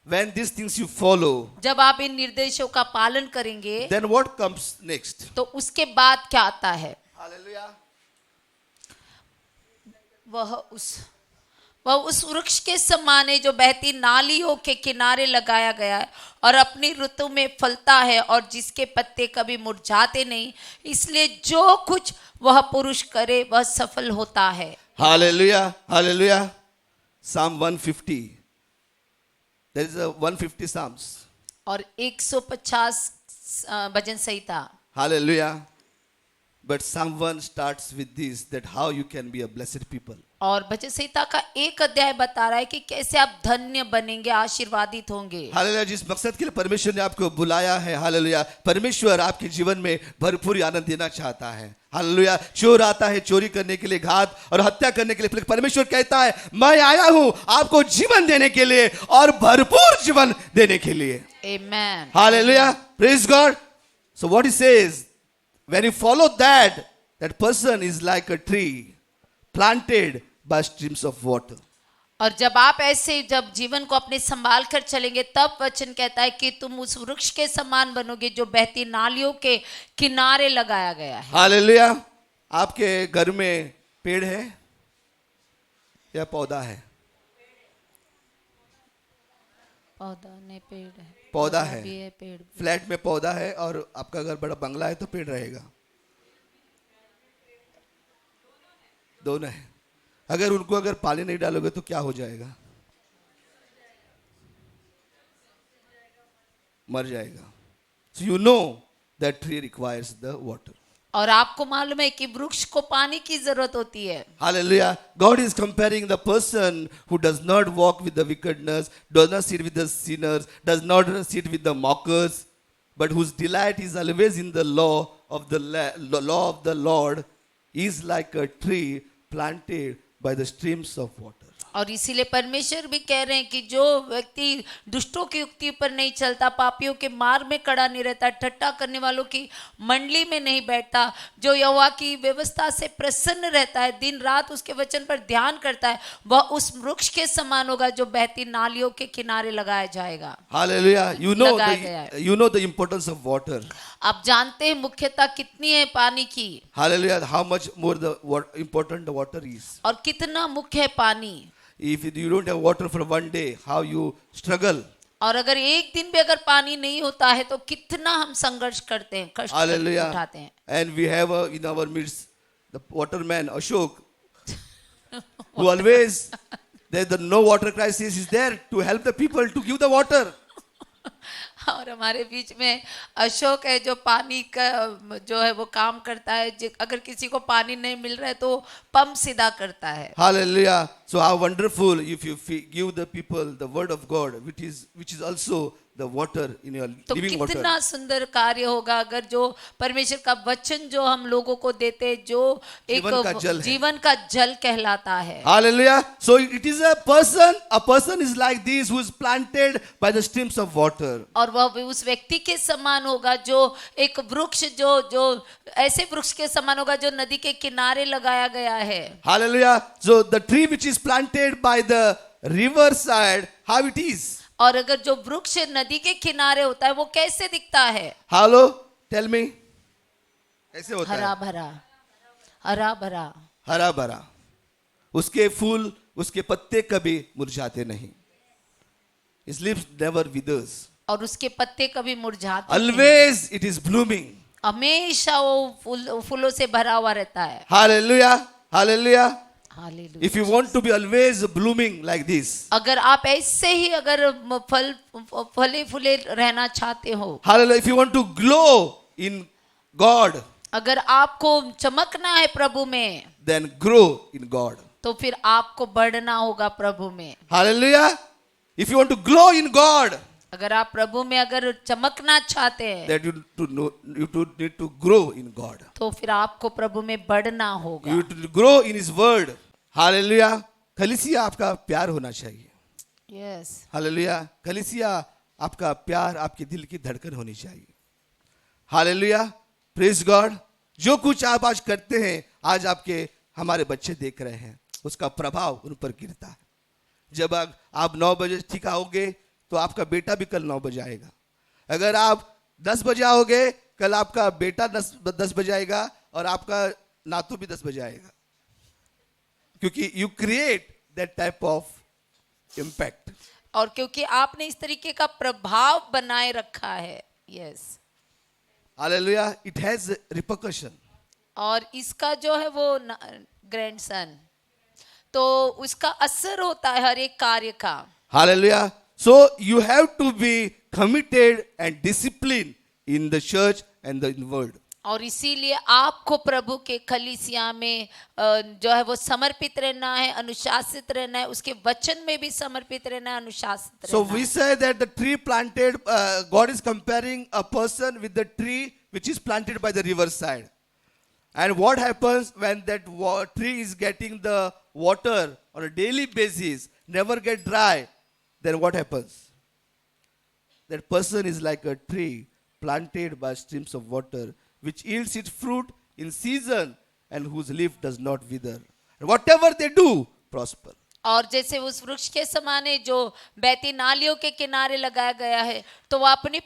when these things you follow, जब आप इन निर्देशों का पालन करेंगे then what comes next? तो उसके बाद क्या आता है? Hallelujah. वह वह उस वृक्ष के समान है जो बहती नालियों के किनारे लगाया गया है और अपनी ऋतु में फलता है और जिसके पत्ते कभी मुरझाते नहीं, इसलिए जो कुछ वह पुरुष करे वह सफल होता है। Hallelujah. Hallelujah. Psalm 150. There is a 150 Psalms. और 150 भजन संहिता। Hallelujah. But Psalm 1 starts with this, that how you can be a blessed people. और भजन संहिता का एक अध्याय बता रहा है कि कैसे आप धन्य बनेंगे, आशीर्वादित होंगे। हालेलुया। जिस मकसद के लिए परमेश्वर ने आपको बुलाया है, हालेलुया, परमेश्वर आपके जीवन में भरपूर आनंद देना चाहता है। हालेलुया। चोर आता है चोरी करने के लिए, घात और हत्या करने के लिए, परमेश्वर कहता है मैं आया हूं आपको जीवन देने के लिए और भरपूर जीवन देने के लिए। Amen. Hallelujah. Praise God. So what he says, when you follow that, that person is like a tree planted by streams of water. और जब आप ऐसे जब जीवन को अपने संभाल कर चलेंगे, तब वचन कहता है कि तुम उस वृक्ष के समान बनोगे जो बहती नालियों के किनारे लगाया गया है। हालेलुया। आपके घर में पेड़ है या पौधा है? पौधा नहीं, पेड़ है। पौधा है, भी है, पेड़ भी। फ्लैट में पौधा है और आपका घर बड़ा बंगला है तो पेड़ रहेगा। दोनों है। अगर उनको अगर पानी नहीं डालोगे तो क्या हो जाएगा? मर जाएगा। So you know that tree requires the water. और आपको मालूम है कि वृक्ष को पानी की जरूरत होती है। Hallelujah. God is comparing the person who does not walk with the wickedness, does not sit with the sinners, does not sit with the mockers, but whose delight is always in the law of the Lord, is like a tree planted by the streams of water. और इसीलिए परमेश्वर भी कह रहे हैं कि जो व्यक्ति दुष्टों की युक्ति पर नहीं चलता, पापियों के मार्ग में खड़ा नहीं रहता, ठट्टा करने वालों की मंडली में नहीं बैठता, जो यहोवा की व्यवस्था से प्रसन्न रहता है, दिन रात उसके वचन पर ध्यान करता है, वह उस वृक्ष के समान होगा जो बहती नालियों के किनारे लगाया जाएगा। Hallelujah. You know the importance of water. आप जानते हैं मुख्यता कितनी है पानी की। Hallelujah. How much more important the water is. और कितना मुख्य है पानी। If you don't have water for one day, how you struggle. और अगर एक दिन भी अगर पानी नहीं होता है तो कितना हम संघर्ष करते हैं, कष्ट उठाते हैं। And we have in our midst the waterman Ashok, who always the no water crisis is there to help the people to give the water. और हमारे बीच में अशोक है जो पानी का जो है वो काम करता है। अगर किसी को पानी नहीं मिल रहा है तो पंप सीधा करता है। Hallelujah. So how wonderful if you give the people the word of God, which is also the water in your living water. तो कितना सुंदर कार्य होगा अगर जो परमेश्वर का वचन जो हम लोगों को देते, जो एक जीवन का जल कहलाता है। Hallelujah. So it is a person is like this who is planted by the streams of water. और वह उस व्यक्ति के समान होगा जो एक वृक्ष जो ऐसे वृक्ष के समान होगा जो नदी के किनारे लगाया गया है। Hallelujah. So the tree which is planted by the river side, how it is? और अगर जो वृक्ष नदी के किनारे होता है वो कैसे दिखता है? Hello, tell me. कैसे होता है? हरा भरा, हरा भरा, हरा भरा। उसके फूल, उसके पत्ते कभी मुरझाते नहीं। Its leaves never withers. और उसके पत्ते कभी मुरझाते नहीं। Always it is blooming. हमेशा वो फूलों से भरा हुआ रहता है। Hallelujah, hallelujah. Hallelujah. If you want to be always blooming like this, अगर आप ऐसे ही अगर फले फूले रहना चाहते हो, hallelujah. If you want to glow in God, अगर आपको चमकना है प्रभु में, then grow in God. तो फिर आपको बढ़ना होगा प्रभु में। Hallelujah. If you want to glow in God, अगर आप प्रभु में अगर चमकना चाहते हैं, that you need to grow in God. तो फिर आपको प्रभु में बढ़ना होगा। You need to grow in His Word. Hallelujah. कलीसिया आपका प्यार होना चाहिए। Yes. Hallelujah. कलीसिया आपका प्यार, आपके दिल की धड़कन होनी चाहिए। Hallelujah. Praise God. जो कुछ आप आज करते हैं, आज आपके हमारे बच्चे देख रहे हैं, उसका प्रभाव उन पर गिरता है। जब आप 9 बजे ठीक आओगे तो आपका बेटा भी कल 9 बजे आएगा। अगर आप 10 बजे आओगे, कल आपका बेटा 10 बजे आएगा और आपका नातू भी 10 बजे आएगा। क्योंकि you create that type of impact. और क्योंकि आपने इस तरीके का प्रभाव बनाए रखा है, yes, Hallelujah. It has repercussion. और इसका जो है वो ग्रैंडसन, तो उसका असर होता है हर एक कार्य का. Hallelujah. So you have to be committed and disciplined in the church and the in word. और इसीलिए आपको प्रभु के कलीसिया में जो है वो समर्पित रहना है, अनुशासित रहना है, उसके वचन में भी समर्पित रहना है, अनुशासित So रहना we है. say that the tree planted, God is comparing a person with the tree which is planted by the riverside. And what happens when that tree is getting the water on a daily basis, never get dry, then what happens? That person is like a tree planted by streams of water, which yields its fruit in season and whose leaf does not wither. And whatever they do, prosper. और जैसे उस वृक्ष के समान है जो बहती नालियों के किनारे लगाया गया है, तो वह अपनी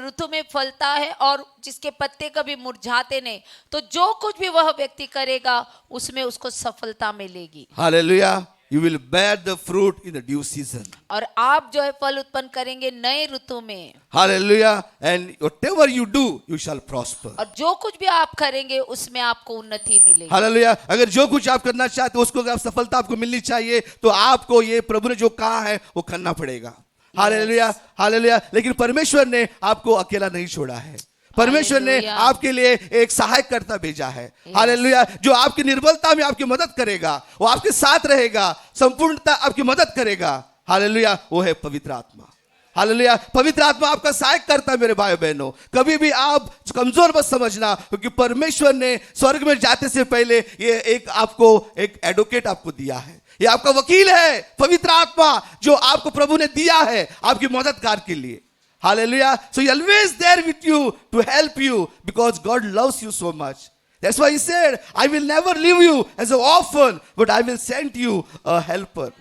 ऋतु में फलता है और जिसके पत्ते कभी मुरझाते नहीं. तो जो कुछ भी वह व्यक्ति करेगा उसमें उसको सफलता मिलेगी. Hallelujah. You will bear the fruit in the due season. और आप जो है फल उत्पन्न करेंगे नए ऋतु में. Hallelujah. And whatever you do, you shall prosper. और जो कुछ भी आप करेंगे उसमें आपको उन्नति मिलेगी. Hallelujah. अगर जो कुछ आप करना चाहते हो उसको अगर सफलता आपको मिलनी चाहिए तो आपको ये प्रभु ने जो कहा है वो करना पड़ेगा. Hallelujah. Hallelujah. लेकिन परमेश्वर ने आपको अकेला नहीं छोड़ा है. परमेश्वर ने Hallelujah. आपके लिए एक सहायक कर्ता भेजा है. हालेलुया. जो आपकी निर्बलता में आपकी मदद करेगा, वो आपके साथ रहेगा, संपूर्णता आपकी मदद करेगा. हालेलुया. वो है पवित्र आत्मा. हालेलुया. पवित्र आत्मा आपका सहायक करता है मेरे भाई बहनों. कभी भी आप कमजोर मत समझना, क्योंकि परमेश्वर ने स्वर्ग में जाते से पहले ये एक आपको एक एडवोकेट आपको दिया है. ये आपका वकील है, पवित्र आत्मा, जो आपको प्रभु ने दिया है आपकी मददगार के लिए. Hallelujah. So he always there with you to help you because God loves you so much. That's why he said, I will never leave you as an orphan, but I will send you a helper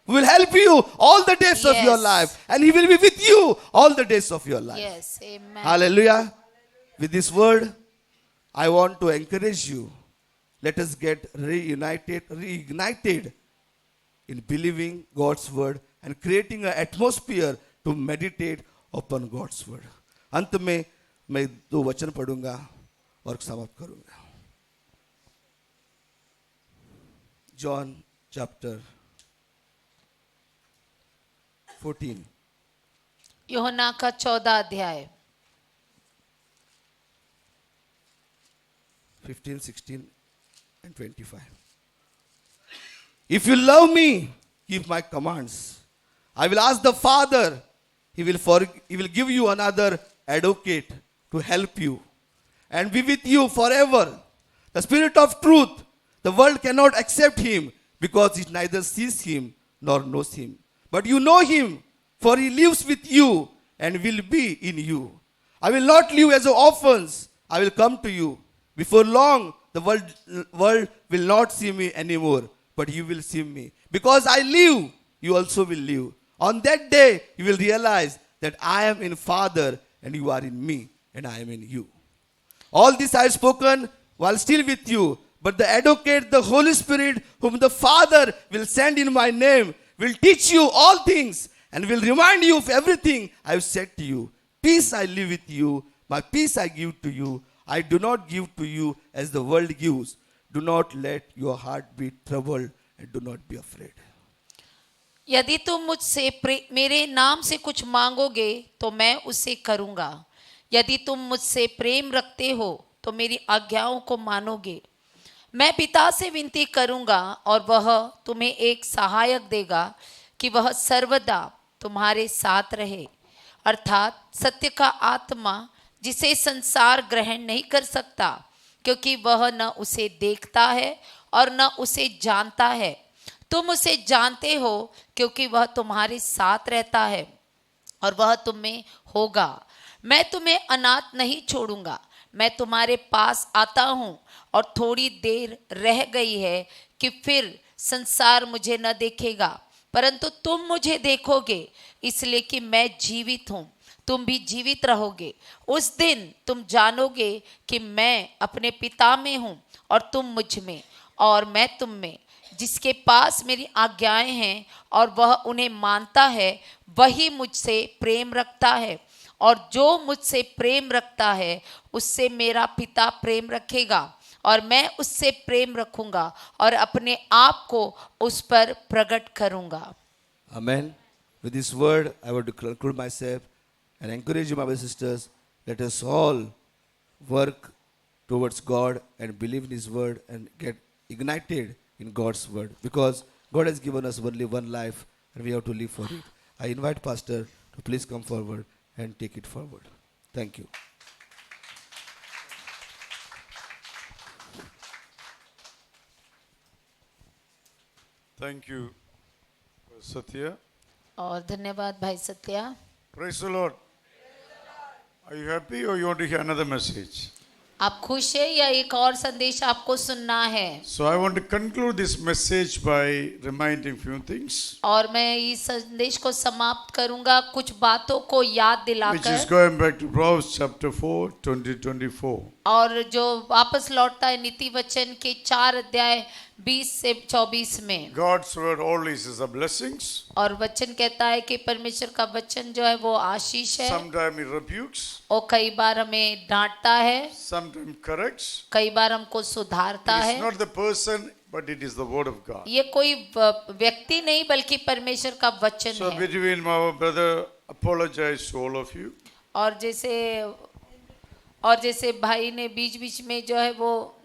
who will help you all the days of your Yes. life, and he will be with you all the days of your life. Yes, amen. Hallelujah. With this word, I want to encourage you. Let us get reignited in believing God's word and creating an atmosphere to meditate upon God's word. अंत में मैं 2 वचन पढ़ूंगा और समाप्त करूंगा. John chapter 14. यूहन्ना का 14 अध्याय 15, 16 and 25. If you love me, keep my commands. I will ask the Father, He will give you another advocate to help you and be with you forever. The Spirit of truth, the world cannot accept him because it neither sees him nor knows him. But you know him, for he lives with you and will be in you. I will not leave as orphans. I will come to you. Before long, the world will not see me anymore, but you will see me. Because I live, you also will live. On that day, you will realize that I am in Father, and you are in me, and I am in you. All this I have spoken while still with you, but the advocate, the Holy Spirit, whom the Father will send in my name, will teach you all things, and will remind you of everything I have said to you. Peace I leave with you, my peace I give to you. I do not give to you as the world gives. Do not let your heart be troubled, and do not be afraid. यदि तुम मुझसे मेरे नाम से कुछ मांगोगे तो मैं उसे करूंगा. यदि तुम मुझसे प्रेम रखते हो तो मेरी आज्ञाओं को मानोगे. मैं पिता से विनती करूंगा और वह तुम्हें एक सहायक देगा कि वह सर्वदा तुम्हारे साथ रहे, अर्थात सत्य का आत्मा, जिसे संसार ग्रहण नहीं कर सकता क्योंकि वह न उसे देखता है और न उसे जानता है. तुम उसे जानते हो क्योंकि वह तुम्हारे साथ रहता है और वह तुम में होगा. मैं तुम्हें अनाथ नहीं छोड़ूंगा. मैं तुम्हारे पास आता हूँ और थोड़ी देर रह गई है कि फिर संसार मुझे न देखेगा, परंतु तुम मुझे देखोगे, इसलिए कि मैं जीवित हूँ. तुम भी जीवित रहोगे. उस दिन तुम जानोगे कि मैं अपने पिता में हूँ और तुम मुझ में और मैं तुम में. जिसके पास मेरी आज्ञाएं हैं और वह उन्हें मानता है, वही मुझसे प्रेम रखता है, और जो मुझसे प्रेम रखता है उससे मेरा पिता प्रेम रखेगा, और मैं उससे प्रेम रखूंगा और अपने आप को उस पर प्रकट करूंगा। Amen. With this word, I want to conclude myself and encourage you, my brothers and sisters. Let us all work towards God and believe in His word and get ignited in God's word, because God has given us only one life and we have to live for it. I invite Pastor to please come forward and take it forward. Thank you. Thank you, Satya. और धन्यवाद भाई Satya. Praise the Lord. Are you happy or you want to hear another message? आप खुश है या एक और संदेश आपको सुनना है? So I want to conclude this message by reminding few things, और मैं इस संदेश को समाप्त करूंगा कुछ बातों को याद which is दिलाकर, going back to Proverbs chapter 4, 20-24. और जो वापस लौटता है नीति वचन के 4 अध्याय 20 से 24 में। God's word always is a blessings. और वचन कहता है कि परमेश्वर का वचन जो है वो आशीष है, Sometimes he rebukes, और कई बार हमें डांटता है, sometimes corrects. कई बार हमको सुधारता It is है। not the person, but it is the word of God. ये कोई व्यक्ति नहीं बल्कि परमेश्वर का वचन So है। between our brother, apologize to all of you. और जैसे भाई ने बीच बीच में जो है वो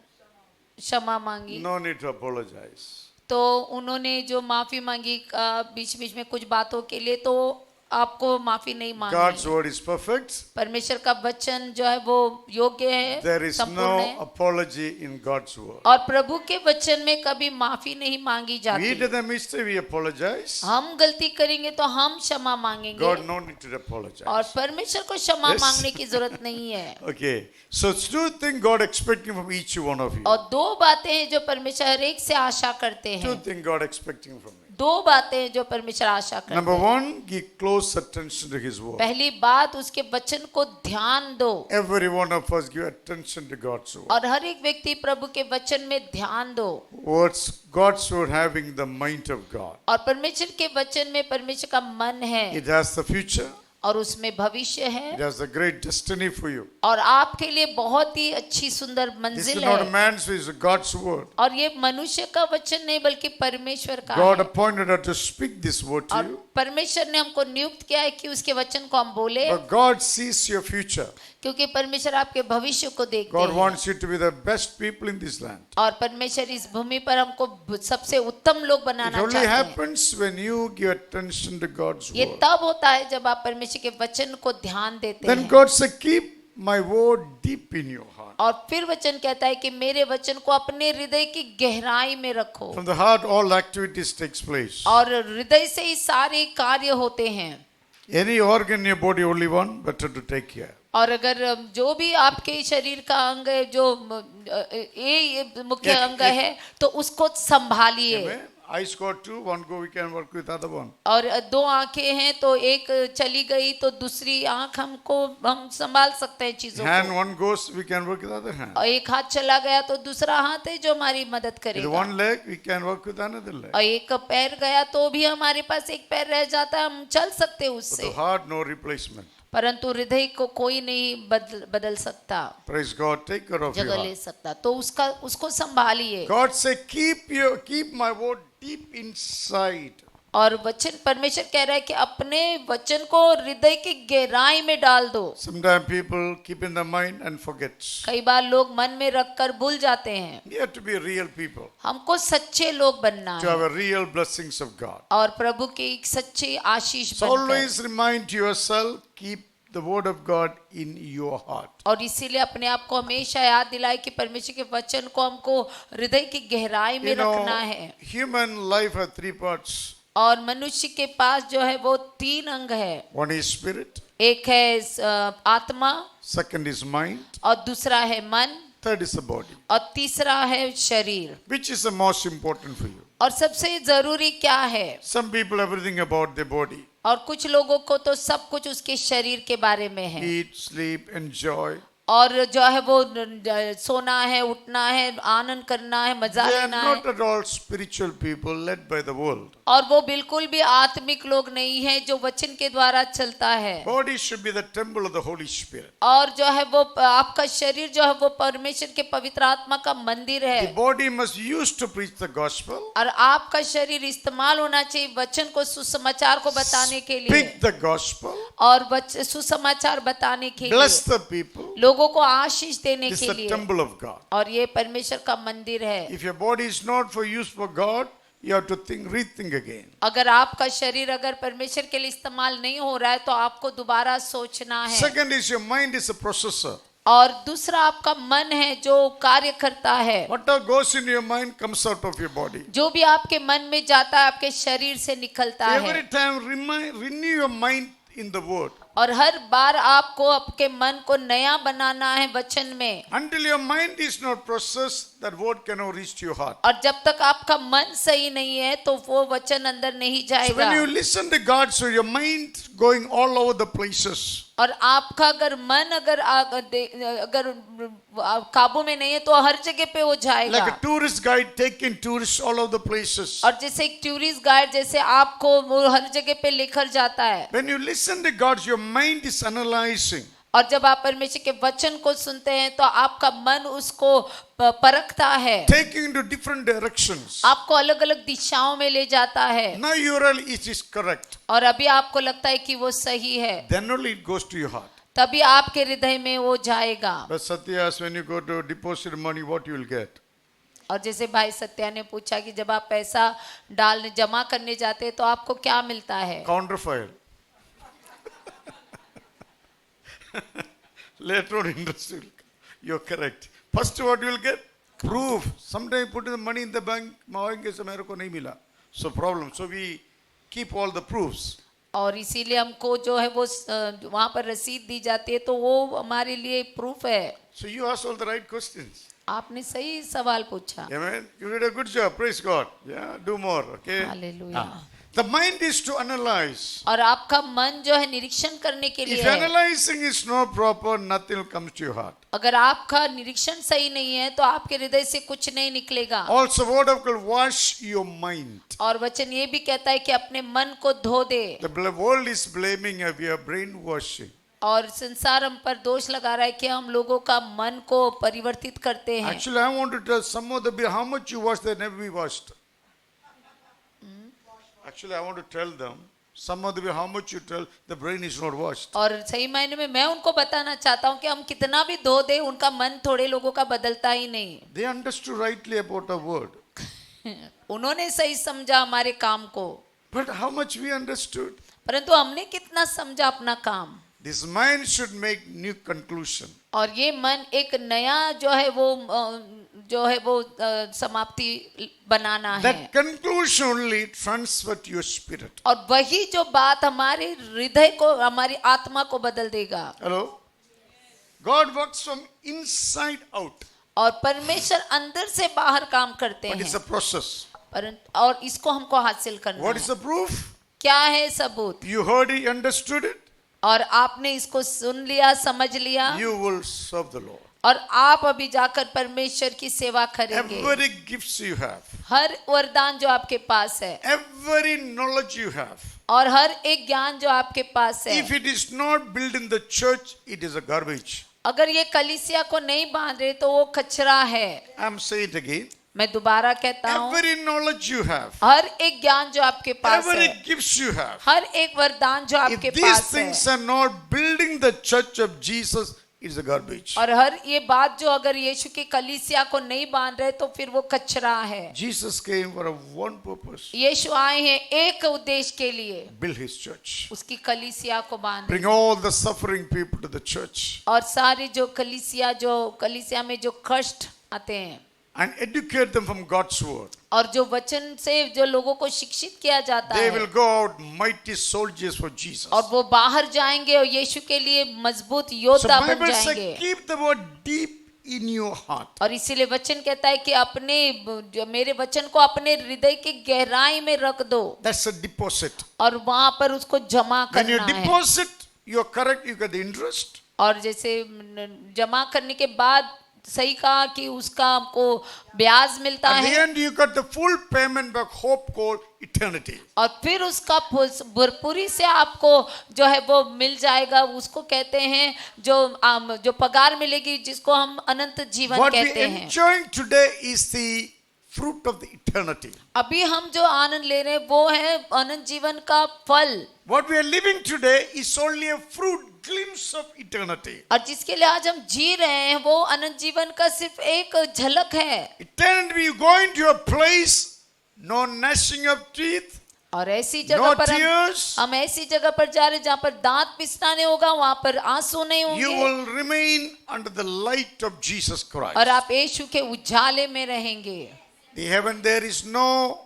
क्षमा मांगी, No need to apologize. तो उन्होंने जो माफी मांगी बीच बीच में कुछ बातों के लिए, तो आपको माफी नहीं God's मांगनी। word is perfect. परमेश्वर का वचन जो है वो योग्य है, There is संपूर्ण no है, apology in God's word. और प्रभु के वचन में कभी माफी नहीं मांगी We जाती। did a mistake, we apologize. हम गलती करेंगे तो हम क्षमा मांगेंगे, God no need to और apologize. परमेश्वर को क्षमा Yes. मांगने की जरूरत नहीं है। Okay. So two things God expecting from each one of you. और 2 बातें हैं जो परमेश्वर हर एक से आशा करते Two हैं। things God expecting from you. 2 बातें हैं जो परमेश्वर आशा करते Number हैं। one, give close attention to His word. पहली बात, उसके वचन को ध्यान दो, Every one of us give attention to God's word. और हर एक व्यक्ति प्रभु के वचन में ध्यान दो। Words, God's word having the mind of God. और परमेश्वर के वचन में परमेश्वर का मन है, It has the future. और उसमें भविष्य है, It has a great destiny for you. और आपके लिए बहुत ही अच्छी सुंदर This is मंजिल not है। man's way, it's God's word. और ये मनुष्य का वचन नहीं बल्कि परमेश्वर का God है। appointed her to speak this word to और you. परमेश्वर ने हमको नियुक्त किया है कि उसके वचन को हम बोले, But God sees your future. क्योंकि परमेश्वर आपके भविष्य को देखते God हैं। wants you to be the best people in this land. और परमेश्वर इस भूमि पर हमको सबसे उत्तम लोग It बनाना only चाहते हैं। happens when you give attention to God's ये word. तब होता है जब आप परमेश्वर के वचन को ध्यान देते Then हैं। God said, keep my word deep in your heart. और फिर वचन कहता है कि मेरे वचन को अपने हृदय की गहराई में रखो, From the heart, all activities takes place. और हृदय से ही सारे कार्य होते हैं। Any organ in your body, only one, better to take care. और अगर जो भी आपके शरीर का अंग है, जो ये मुख्य अंग है, तो उसको संभालिए। Amen. Eyes got two, one go, we can work with other one. और 2 आंखें हैं तो एक चली गई तो दूसरी आंख हम संभाल सकते हैं चीजों Hand, को। one goes, we can work with other hand. और एक हाथ चला गया तो दूसरा हाथ है जो हमारी मदद With करेगा। one leg, we can work with another leg. और एक पैर गया तो भी हमारे पास एक पैर रह जाता है, हम चल सकते हैं But उससे, the heart, no replacement. परंतु हृदय को कोई नहीं बदल सकता, Praise God, take care of your जगह ले heart. सकता। तो उसको संभालिए। God said, keep my word deep inside. और वचन परमेश्वर कह रहा है कि अपने वचन को हृदय की गहराई में डाल दो। Sometimes people keep in the mind and forgets. कई बार लोग मन में रखकर भूल जाते हैं। You have to be real people हमको सच्चे लोग बनना to have है a real blessings of God. और प्रभु की एक सच्ची आशीष So बनकर। always remind yourself, keep the word of God in your heart. और इसीलिए अपने आप को हमेशा याद दिलाए कि परमेश्वर के वचन को हमको हृदय की गहराई में You know, रखना है। human life has 3 parts. और मनुष्य के पास जो है वो 3 अंग है। One is spirit, एक है आत्मा, second is mind, और दूसरा है मन, third is the body. और तीसरा है शरीर। Which is the most important for you? और सबसे जरूरी क्या है? Some people everything about their body. और कुछ लोगों को तो सब कुछ उसके शरीर के बारे में है। Eat, sleep, enjoy. और जो है वो सोना है, उठना है, आनंद करना है, मजा They are लेना है, not at all spiritual people led by the world. और वो बिल्कुल भी आत्मिक लोग नहीं है जो वचन के द्वारा चलता है। Body should be the temple of the Holy Spirit. और जो है वो आपका शरीर जो है वो परमेश्वर के पवित्र आत्मा का मंदिर The है, body must use to preach the gospel, और आपका शरीर इस्तेमाल होना चाहिए वचन को, सुसमाचार को बताने के लिए, speak the gospel, और सुसमाचार बताने के bless लिए, the people. लोगों को आशीष देने This के is the लिए, temple of God. और ये परमेश्वर का मंदिर है। If your body is not for use for God, you have to rethink again. अगर आपका शरीर अगर परमेश्वर के लिए इस्तेमाल नहीं हो रहा है तो आपको दोबारा सोचना है। Second is your mind is a processor. और दूसरा आपका मन है जो कार्य करता है। Whatever goes in your mind comes out of your body. जो भी आपके मन में जाता है आपके शरीर से निकलता है। Every time renew your mind in the word. और हर बार आपको आपके मन को नया बनाना है वचन में। Until your mind is not processed, that word cannot reach to your heart. और जब तक आपका मन सही नहीं है तो वो वचन अंदर नहीं So जाएगा। when you listen to God, so your mind going all over the places. और आपका अगर मन अगर काबू में नहीं है तो हर जगह पे वो जाएगा। Like a tourist guide taking tourists all over the places. और जैसे एक टूरिस्ट गाइड जैसे आपको वो हर जगह पे लेकर जाता है। When you listen to God, your mind is analyzing. और जब आप परमेश्वर के वचन को सुनते हैं तो आपका मन उसको परखता है, Taking into different directions. आपको अलग अलग दिशाओं में ले जाता है। Now you realize it is correct. और अभी आपको लगता है कि वो सही है, Then only it goes to your heart. तभी आपके हृदय में वो जाएगा। But Satya asked, when you go to deposit money, what you will get? और जैसे भाई सत्या ने पूछा कि जब आप पैसा डालने जमा करने जाते हैं तो आपको क्या मिलता है? Counterfile. Later on, interest will come. You're correct. First, what you will get? Proof. Sometimes you put the money in the bank, मांगेंगे से मेरे को नहीं मिला. So problem. So we keep all the proofs. और इसीलिए हमको जो है वो वहाँ पर रसीद दी जाती है तो वो हमारे लिए प्रूफ है। So you asked all the right questions. आपने सही सवाल पूछा। Amen. You did a good job. Praise God. Yeah, do more. Okay. Hallelujah. The mind is to analyze. और आपका मन जो है निरीक्षण करने के लिए If है। analyzing is not proper, nothing will come to your heart. अगर आपका निरीक्षण सही नहीं है तो आपके हृदय से कुछ नहीं निकलेगा। Also, word of God, wash your mind. और वचन ये भी कहता है कि अपने मन को धो दे। The world is blaming us. We are brainwashing. और संसार हम पर दोष लगा रहा है कि हम लोगों का मन को परिवर्तित करते हैं। Actually, I want to tell some of the people how much you wash, they never be washed. Actually, I want to tell them some of the people how much you tell, the brain is not washed. और सही मायने में मैं उनको बताना चाहता हूँ कि हम कितना भी धो दे उनका मन थोड़े लोगों का बदलता ही नहीं। They understood rightly about our word. उन्होंने सही समझा हमारे काम को, But how much we understood? परंतु हमने कितना समझा अपना काम। This mind should make new conclusion. और ये मन एक नया जो है वो समाप्ति बनाना है। That conclusion only transfer to your spirit. और वही जो बात हमारे हृदय को हमारी आत्मा को बदल देगा। Hello? God works from inside out. और परमेश्वर अंदर से बाहर काम करते But it's हैं। a process. और इसको हमको हासिल करना What is है। the proof? क्या है सबूत? You heard it, understood it. और आपने इसको सुन लिया, समझ लिया, You will serve the Lord. और आप अभी जाकर परमेश्वर की सेवा करेंगे। Every gifts you have, हर वरदान जो आपके पास है every knowledge you have, और हर एक ज्ञान जो आपके पास है, if it is not built in the church, it is a garbage. अगर ये कलीसिया को नहीं बांध रहे तो वो कचरा है। I'm saying it again. मैं दोबारा कहता हूँ, Every knowledge you have, हर एक ज्ञान जो आपके पास every है, gifts you have, हर एक वरदान जो if आपके these पास है, things are not building the church of Jesus, it is a garbage. और हर ये बात जो अगर यीशु की कलीसिया को नहीं बांध रहे तो फिर वो कचरा है। Jesus came for a one purpose, यीशु आए हैं एक उद्देश्य के लिए, build his church. उसकी कलीसिया को बांधे। Bring all the suffering people to the church और सारी जो कलीसिया में जो कष्ट आते हैं and educate them from God's word. और जो वचन से जो लोगों को शिक्षित किया जाता They है, will go out mighty soldiers for Jesus. और वो बाहर जाएंगे और यीशु के लिए मजबूत So योद्धा बन Bible says जाएंगे। keep the word deep in your heart. और इसीलिए वचन कहता है कि अपने जो मेरे वचन को अपने हृदय की गहराई में रख दो, That's a deposit. और वहां पर उसको जमा When you करना है। deposit, you're correct, you get the interest. और जैसे जमा करने के बाद सही कहा कि उसका आपको ब्याज मिलता At the है end, you got the full payment back, hope called eternity. और फिर उसका भरपूरी से आपको जो है वो मिल जाएगा, उसको कहते हैं जो पगार मिलेगी, जिसको हम अनंत जीवन What we कहते हैं। enjoying today is the fruit of the eternity. अभी हम जो आनंद ले रहे हैं वो है अनंत जीवन का फल, What we are living today is only a fruit glimpse of eternity. और जिसके लिए आज हम जी रहे हैं वो अनंत जीवन का सिर्फ एक झलक है। Eternity, you going to a place, no gnashing of teeth, और ऐसी no जगह पर tears. हम ऐसी जगह पर जा रहे हैं जहाँ पर दांत पिसना नहीं होगा, वहां पर आंसू नहीं You होंगे, will remain under the light of Jesus Christ. और आप यीशु के उजाले में रहेंगे। The heaven, there is no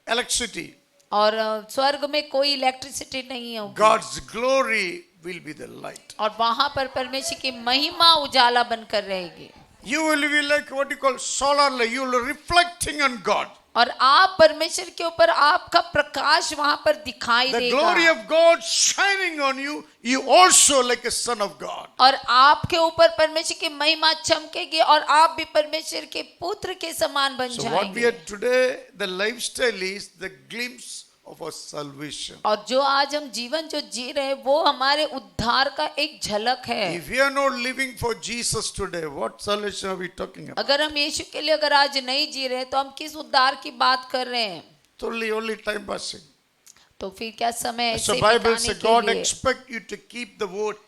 electricity. और स्वर्ग में कोई इलेक्ट्रिसिटी नहीं होगी, God's glory will be the light. और वहां पर परमेश्वर की महिमा उजाला बनकर रहेगी, You will be like what you call solar light. You will be reflecting on God. और आप परमेश्वर के ऊपर आपका प्रकाश वहां पर दिखाई The glory देगा, of God shining on you, you also like a son of God. और आपके ऊपर परमेश्वर की महिमा चमकेगी और आप भी परमेश्वर के पुत्र के समान बन So what we जाएंगे। are today, the lifestyle is the glimpse of our salvation. और जो आज हम जीवन जो जी रहे हैं वो हमारे उद्धार का एक झलक है। If we are not living for Jesus today, what salvation are we talking about? अगर हम यीशु के लिए अगर आज नहीं जी रहे तो हम किस उद्धार की बात कर रहे हैं? It's only time passing. तो फिर क्या समय ऐसे So ही Bible बिताने says के God लिए? expect you to keep the word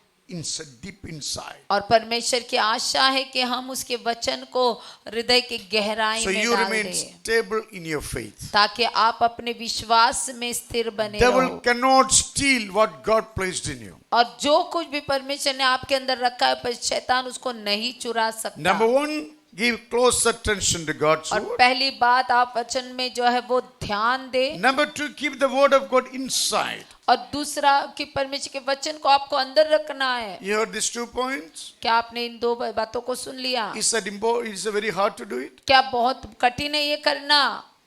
deep inside. और परमेश्वर की आशा है कि हम उसके वचन को हृदय की गहराई So में you डाल remain दें, stable in your faith. ताकि आप अपने विश्वास में स्थिर बने Devil रहो। cannot steal what God placed in you. और जो कुछ भी परमेश्वर ने आपके अंदर रखा है पर शैतान उसको नहीं चुरा सकता। Number one, give close attention to God's और word. पहली बात आप वचन में जो है वो ध्यान दे, Number two, keep the word of God inside. और दूसरा कि परमेश्वर के वचन को आपको अंदर रखना है। You heard these 2 points? क्या आपने इन दो बातों को सुन लिया? Is that important? Is it very hard to do it? क्या बहुत कठिन है ये करना?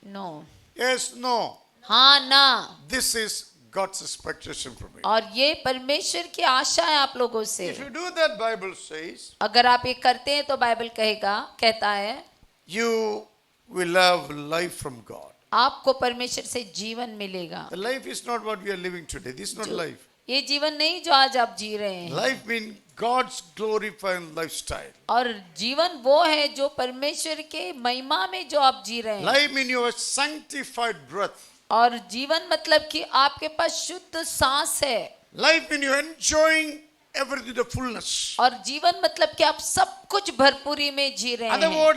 No, Yes, no. हाँ ना। This is God's expectation from you. और ये परमेश्वर की आशा है आप लोगों से। If you do that, Bible says, अगर आप ये करते हैं तो बाइबल कहता है you will have life from God. आपको परमेश्वर से जीवन मिलेगा। The life is not what we are living today. This is not life. ये जीवन नहीं जो आज आप जी रहे हैं, Life means God's glorifying lifestyle. और जीवन वो है जो परमेश्वर के महिमा में जो आप जी रहे हैं। Life means your sanctified breath. और जीवन मतलब कि आपके पास शुद्ध सांस है। Life means you're enjoying everything to the fullness. और जीवन मतलब कि आप सब कुछ भरपूरी में जी रहे Other हैं। word,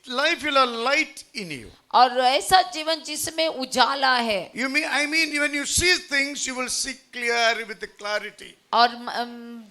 life will have light in you. और ऐसा जीवन जिसमें उजाला है। I mean, when you see things, you will see clear with the clarity. और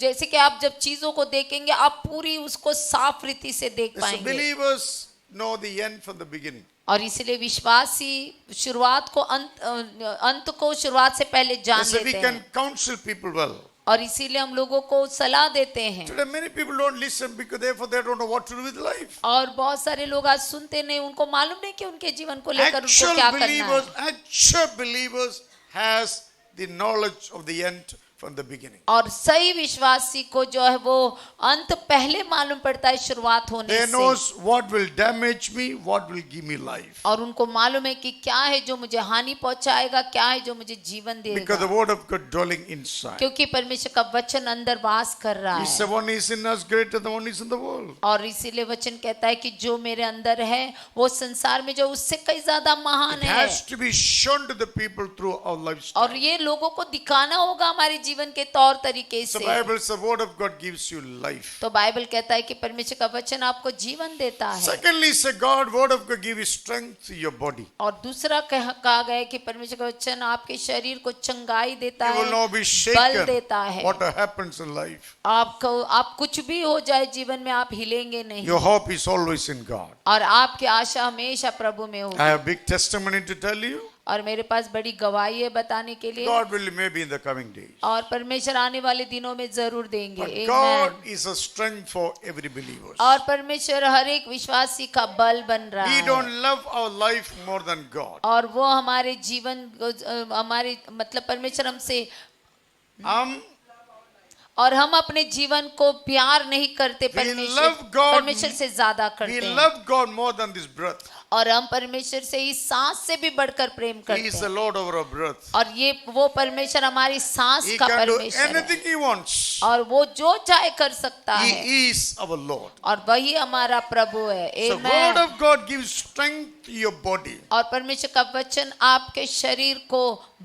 जैसे कि आप जब चीजों को देखेंगे आप पूरी उसको साफ रीति से देख So पाएंगे। believers know the end from the beginning. और इसलिए विश्वासी शुरुआत को अंत को शुरुआत से पहले जान So we लेते can हैं, counsel people well. और इसीलिए हम लोगों को सलाह देते हैं। Today many people don't listen because therefore they don't know what to do with life. और बहुत सारे लोग आज सुनते नहीं, उनको मालूम नहीं कि उनके जीवन को लेकर उनको क्या करना है। Actual believers has the knowledge of the end from the beginning. और सही विश्वासी को जो है वो अंत पहले मालूम पड़ता है शुरुआत होने They से। knows what will damage me, what will give me life. और उनको मालूम है कि क्या है जो मुझे हानि पहुंचाएगा, क्या है जो मुझे जीवन Because the देगा, word of God dwelling inside. क्योंकि परमेश्वर का वचन अंदर वास कर रहा He है। said one is in us greater than one is in the world. और इसीलिए वचन कहता है कि जो मेरे अंदर है वो संसार में जो उससे कई ज्यादा महान It है। has to be shown to the people through our lifestyle. और ये लोगों को दिखाना होगा हमारे जीवन के तौर तरीके So से। Bible says the word of God gives you life. तो बाइबल कहता है कि परमेश्वर का वचन आपको जीवन देता है। Secondly, say God, word of God give you strength to your body. और दूसरा कहा गया है कि परमेश्वर का वचन आपके शरीर को चंगाई देता You will है, not be बल shaken. देता है। What happens in life? आप कुछ भी हो जाए जीवन में आप हिलेंगे नहीं, Your hope is always in God. और आपकी आशा हमेशा प्रभु में I होगी। have big testimony to tell you. और मेरे पास बड़ी गवाही है बताने के लिए, God will maybe in the coming days. और परमेश्वर आने वाले दिनों में जरूर देंगे। But Amen। God is a strength for every believer. और परमेश्वर हर एक विश्वासी का बल बन रहा We है, don't love our life more than God. और वो हमारे जीवन हमारे मतलब परमेश्वर हमसे और हम अपने जीवन को प्यार नहीं करते love God. परमेश्वर से ज्यादा We करते हैं love God more than this breath. और हम परमेश्वर से इस सांस से भी बढ़कर प्रेम He करते is the हैं Lord over our breath. और ये वो परमेश्वर हमारी सांस He का can do परमेश्वर है anything He wants. और वो जो चाहे कर सकता है He is our Lord. और वही हमारा प्रभु है So amen word of God gives strength to your body. और परमेश्वर का वचन आपके शरीर को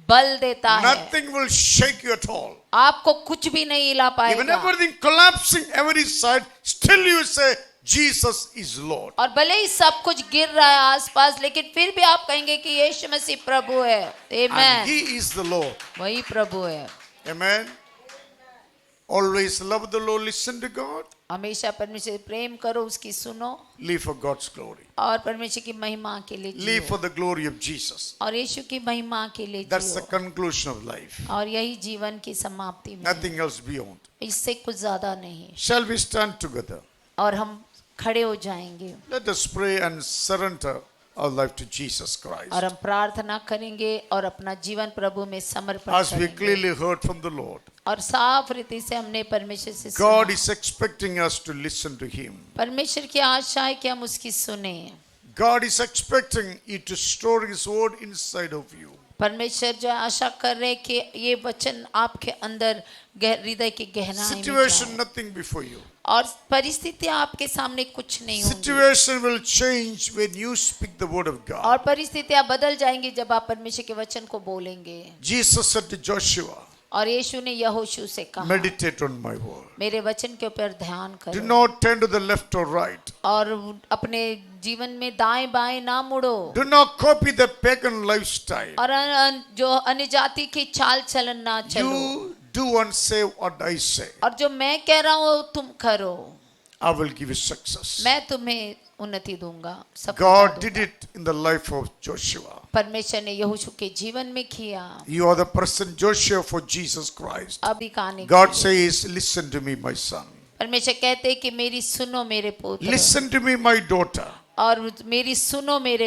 बल देता है Nothing will shake you at all. आपको कुछ भी नहीं हिला Even पाएगा everything collapsing every side, still you say Jesus is Lord. और भले ही सब कुछ गिर रहा है आसपास लेकिन फिर भी आप कहेंगे कि यीशु मसीह प्रभु है And amen He is the Lord. वही प्रभु है Amen. Always love the Lord, listen to God, हमेशा परमेश्वर से प्रेम करो उसकी सुनो live for God's glory. और परमेश्वर की महिमा के लिए Live Jio for the glory of Jesus. और यीशु की महिमा के लिए That's the Jio conclusion of life. और यही जीवन की समाप्ति में है। Nothing else beyond. इससे कुछ ज्यादा नहीं Shall we stand together? और हम खड़े हो जाएंगे Let us pray and surrender our life to Jesus Christ. और हम प्रार्थना करेंगे और अपना जीवन प्रभु में समर्पण As we करेंगे clearly heard from the Lord, और साफ रीति से हमने परमेश्वर से God सुना is expecting us to listen to Him. परमेश्वर की आशा है कि हम उसकी सुने God is expecting you to store His word inside of you. परमेश्वर जो आशा कर रहे हैं कि ये वचन आपके अंदर हृदय की गहराई में Situation, जाए। nothing before you. और परिस्थितियां आपके सामने कुछ नहीं होंगी Situation will change when you speak the word of God. और परिस्थितियां बदल जाएंगी जब आप परमेश्वर के वचन को बोलेंगे Jesus said to Joshua, और यीशु ने यहोशू से कहा meditate on my word. मेरे वचन के ऊपर ध्यान Do करो not turn to the left or right. और अपने जीवन में दाएं बाएं ना मुड़ो Do not copy the pagan lifestyle. और जो अन्य जाति की चाल चलन ना चलो You do and say what I say. और जो मैं कह रहा हूँ तुम करो I will give you success. मैं तुम्हें उन्नति दूंगा सफलता God दूंगा। did it in the life of Joshua. परमेश्वर ने यहोशू के जीवन में किया You are the person Joshua for Jesus Christ. अब दिखाने के God लिए। says, listen to me, my son. परमेश्वर कहते हैं कि मेरी सुनो मेरे पुत्र Listen to me, my daughter. और मेरी सुनो मेरे